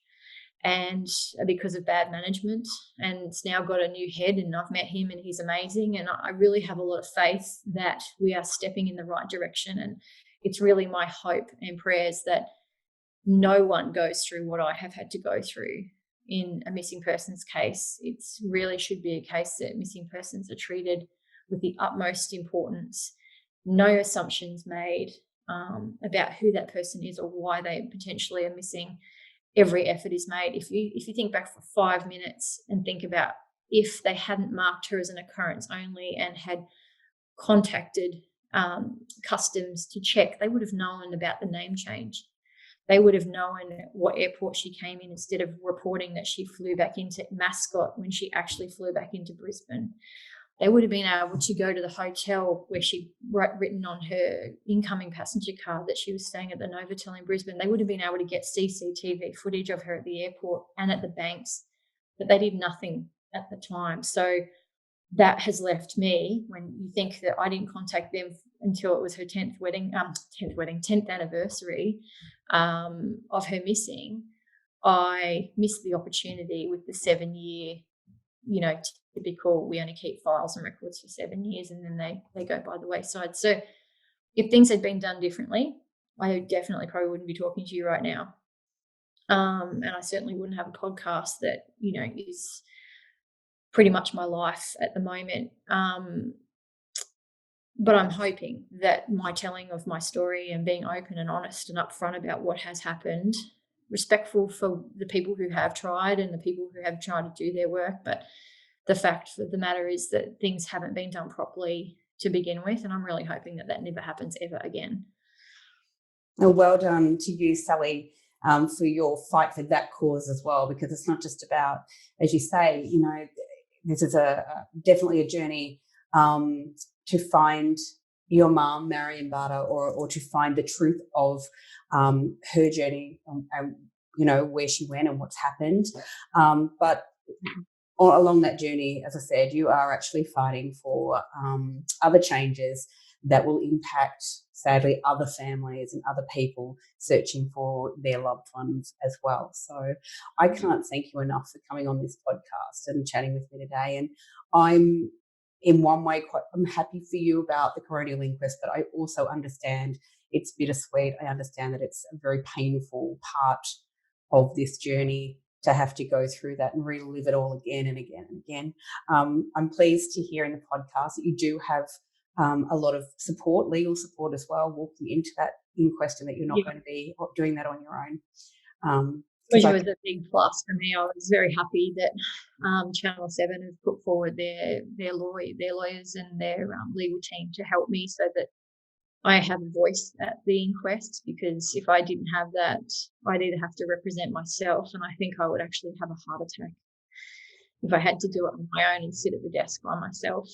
and because of bad management, and it's now got a new head, and I've met him and he's amazing, and I really have a lot of faith that we are stepping in the right direction. And it's really my hope and prayers that no one goes through what I have had to go through in a missing persons case. It really should be a case that missing persons are treated with the utmost importance, no assumptions made about who that person is or why they potentially are missing. Every effort is made. If you think back for 5 minutes and think about if they hadn't marked her as an occurrence only and had contacted customs to check, they would have known about the name change. They would have known what airport she came in instead of reporting that she flew back into Mascot when she actually flew back into Brisbane. They would have been able to go to the hotel where she written on her incoming passenger card that she was staying at the Novotel in Brisbane. They would have been able to get CCTV footage of her at the airport and at the banks, but they did nothing at the time. So that has left me, when you think that I didn't contact them until it was her 10th anniversary of her missing, I missed the opportunity with the 7-year, typical, we only keep files and records for 7 years and then they go by the wayside. So if things had been done differently, I definitely probably wouldn't be talking to you right now. And I certainly wouldn't have a podcast that, is pretty much my life at the moment. But I'm hoping that my telling of my story and being open and honest and upfront about what has happened, respectful for the people who have tried and the people who have tried to do their work, but the fact of the matter is that things haven't been done properly to begin with, and I'm really hoping that never happens ever again. Well done to you, Sally, for your fight for that cause as well, because it's not just about, as you say, this is definitely a journey to find your mum, Marion Barter, or to find the truth of her journey, where she went and what's happened. But along that journey, as I said, you are actually fighting for other changes that will impact, sadly, other families and other people searching for their loved ones as well. So I can't thank you enough for coming on this podcast and chatting with me today. And I'm, in one way, I'm happy for you about the Coronial Inquest, but I also understand it's bittersweet. I understand that it's a very painful part of this journey to have to go through that and relive it all again and again and again. I'm pleased to hear in the podcast that you do have a lot of support, legal support as well, walking into that inquest, and that you're not going to be doing that on your own. Which was a big plus for me. I was very happy that Channel 7 have put forward their lawyers and their legal team to help me so that I have a voice at the inquest, because if I didn't have that, I'd either have to represent myself, and I think I would actually have a heart attack if I had to do it on my own and sit at the desk by myself.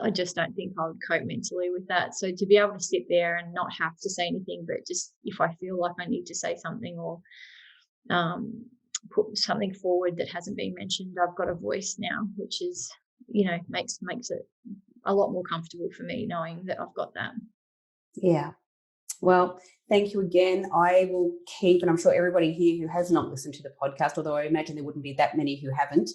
I just don't think I would cope mentally with that. So to be able to sit there and not have to say anything, but just if I feel like I need to say something or put something forward that hasn't been mentioned, I've got a voice now, which is, makes it a lot more comfortable for me knowing that I've got that. Yeah. Well, thank you again. I will keep, and I'm sure everybody here who has not listened to the podcast, although I imagine there wouldn't be that many who haven't,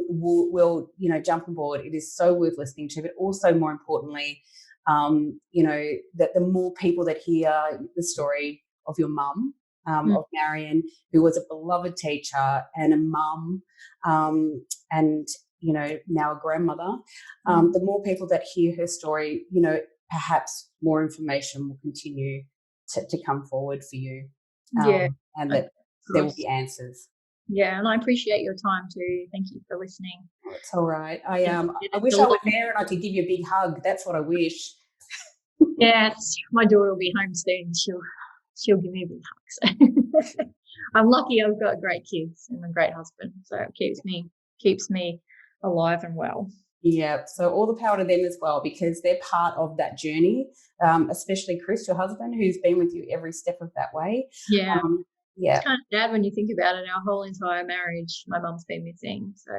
will jump on board. It is so worth listening to, but also more importantly, that the more people that hear the story of your mum, of Marion, who was a beloved teacher and a mum, and now a grandmother, the more people that hear her story, perhaps more information will continue to come forward for you, and that there will be answers. Yeah, and I appreciate your time too. Thank you for listening. It's all right. I wish I was there and I could give you a big hug. That's what I wish. Yeah, my daughter will be home soon. She'll give me a big hug. So. I'm lucky I've got great kids and a great husband, so it keeps me alive and well. Yeah, so all the power to them as well, because they're part of that journey, especially Chris, your husband, who's been with you every step of that way. Yeah. It's kind of sad when you think about it. Our whole entire marriage, my mum's been missing. So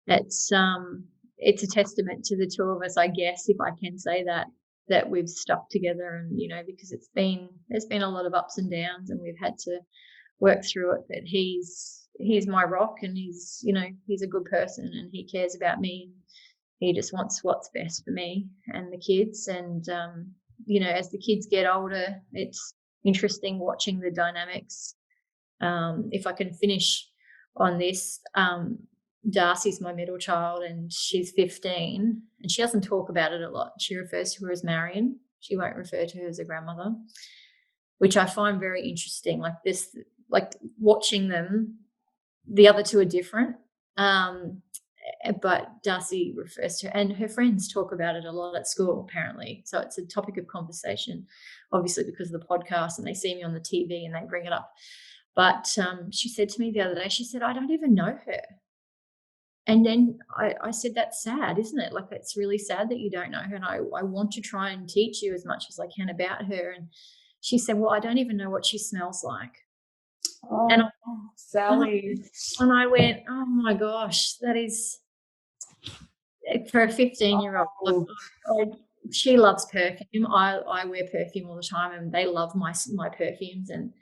it's a testament to the two of us, I guess, if I can say that. that we've stuck together, and because there's been a lot of ups and downs, and we've had to work through it. But he's my rock, and he's a good person, and he cares about me. He just wants what's best for me and the kids. And as the kids get older, it's interesting watching the dynamics. If I can finish on this, Darcy's my middle child, and she's 15, and she doesn't talk about it a lot. She refers to her as Marion. She won't refer to her as a grandmother, which I find very interesting. Like this, like watching them, the other two are different. But Darcy refers to her, and her friends talk about it a lot at school, apparently. So it's a topic of conversation, obviously because of the podcast, and they see me on the TV and they bring it up. But she said to me the other day, she said, I don't even know her. And then I said, that's sad, isn't it? Like, it's really sad that you don't know her, and I want to try and teach you as much as I can about her. And she said, well, I don't even know what she smells like. Oh, and Sally. And I went, oh, my gosh, that is, for a 15-year-old, she loves perfume. I wear perfume all the time, and they love my perfumes, and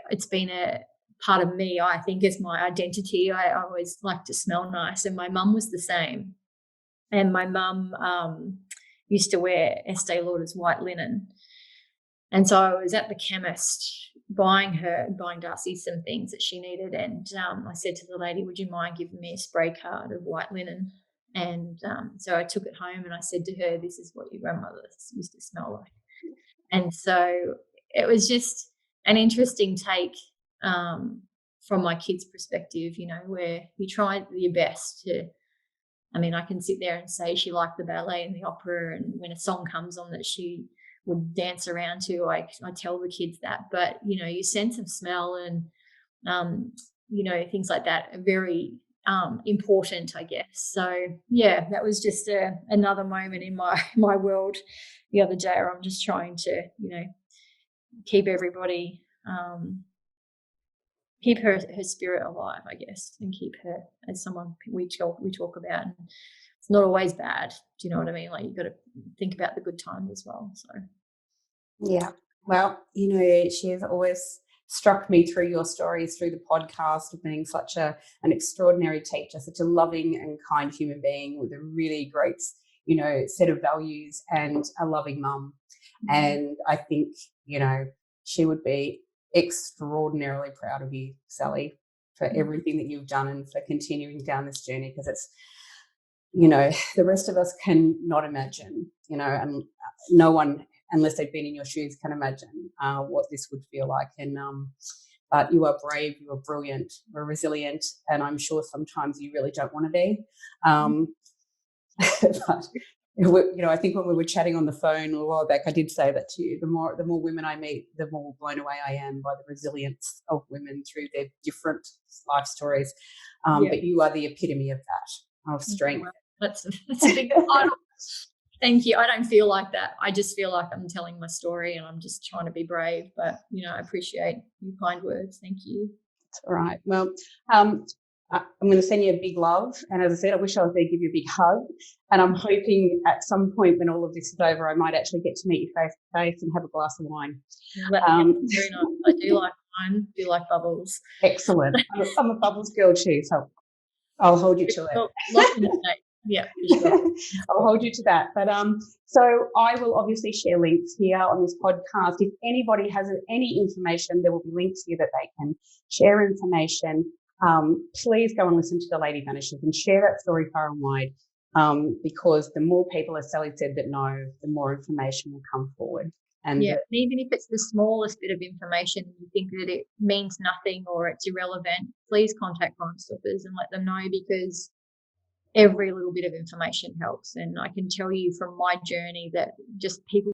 it's been a part of me, I think, is my identity. I always like to smell nice, and my mum was the same. And my mum used to wear Estee Lauder's white linen, and so I was at the chemist buying Darcy some things that she needed, and I said to the lady, would you mind giving me a spray card of white linen? And so I took it home, and I said to her, this is what your grandmother used to smell like. And so it was just an interesting take from my kids' perspective, where you try your best to, I can sit there and say she liked the ballet and the opera, and when a song comes on that she would dance around to, I tell the kids that. But, your sense of smell and, things like that are very important, I guess. So, yeah, that was just another moment in my world the other day, where I'm just trying to, keep everybody, keep her spirit alive, I guess, and keep her as someone we talk about. And it's not always bad. Do you know what I mean? Like, you've got to think about the good times as well. So, yeah. Well, she has always struck me through your stories, through the podcast, of being such an extraordinary teacher, such a loving and kind human being with a really great, set of values, and a loving mum. Mm-hmm. And I think, she would be extraordinarily proud of you, Sally, for everything that you've done and for continuing down this journey, because it's, the rest of us can not imagine, and no one, unless they've been in your shoes, can imagine what this would feel like. And but you are brave, you are brilliant, you're resilient, and I'm sure sometimes you really don't want to be. But I think when we were chatting on the phone a while back, I did say that to you. The more women I meet, the more blown away I am by the resilience of women through their different life stories. But you are the epitome of that, of strength. Well, that's a big title. Thank you. I don't feel like that. I just feel like I'm telling my story, and I'm just trying to be brave. But, I appreciate your kind words. Thank you. That's all right. Well, I'm going to send you a big love. And as I said, I wish I was there to give you a big hug. And I'm hoping at some point when all of this is over, I might actually get to meet you face to face and have a glass of wine. Very nice. I do like wine. I do like bubbles. Excellent. I'm a bubbles girl too, so I'll hold you to it. Yeah, for sure. I'll hold you to that. But so I will obviously share links here on this podcast. If anybody has any information, there will be links here that they can share information. Please go and listen to the Lady Vanishes and share that story far and wide, because the more people, as Sally said, that know, the more information will come forward. And even if it's the smallest bit of information, you think that it means nothing or it's irrelevant, please contact Crime Stoppers and let them know, because every little bit of information helps. And I can tell you from my journey that just people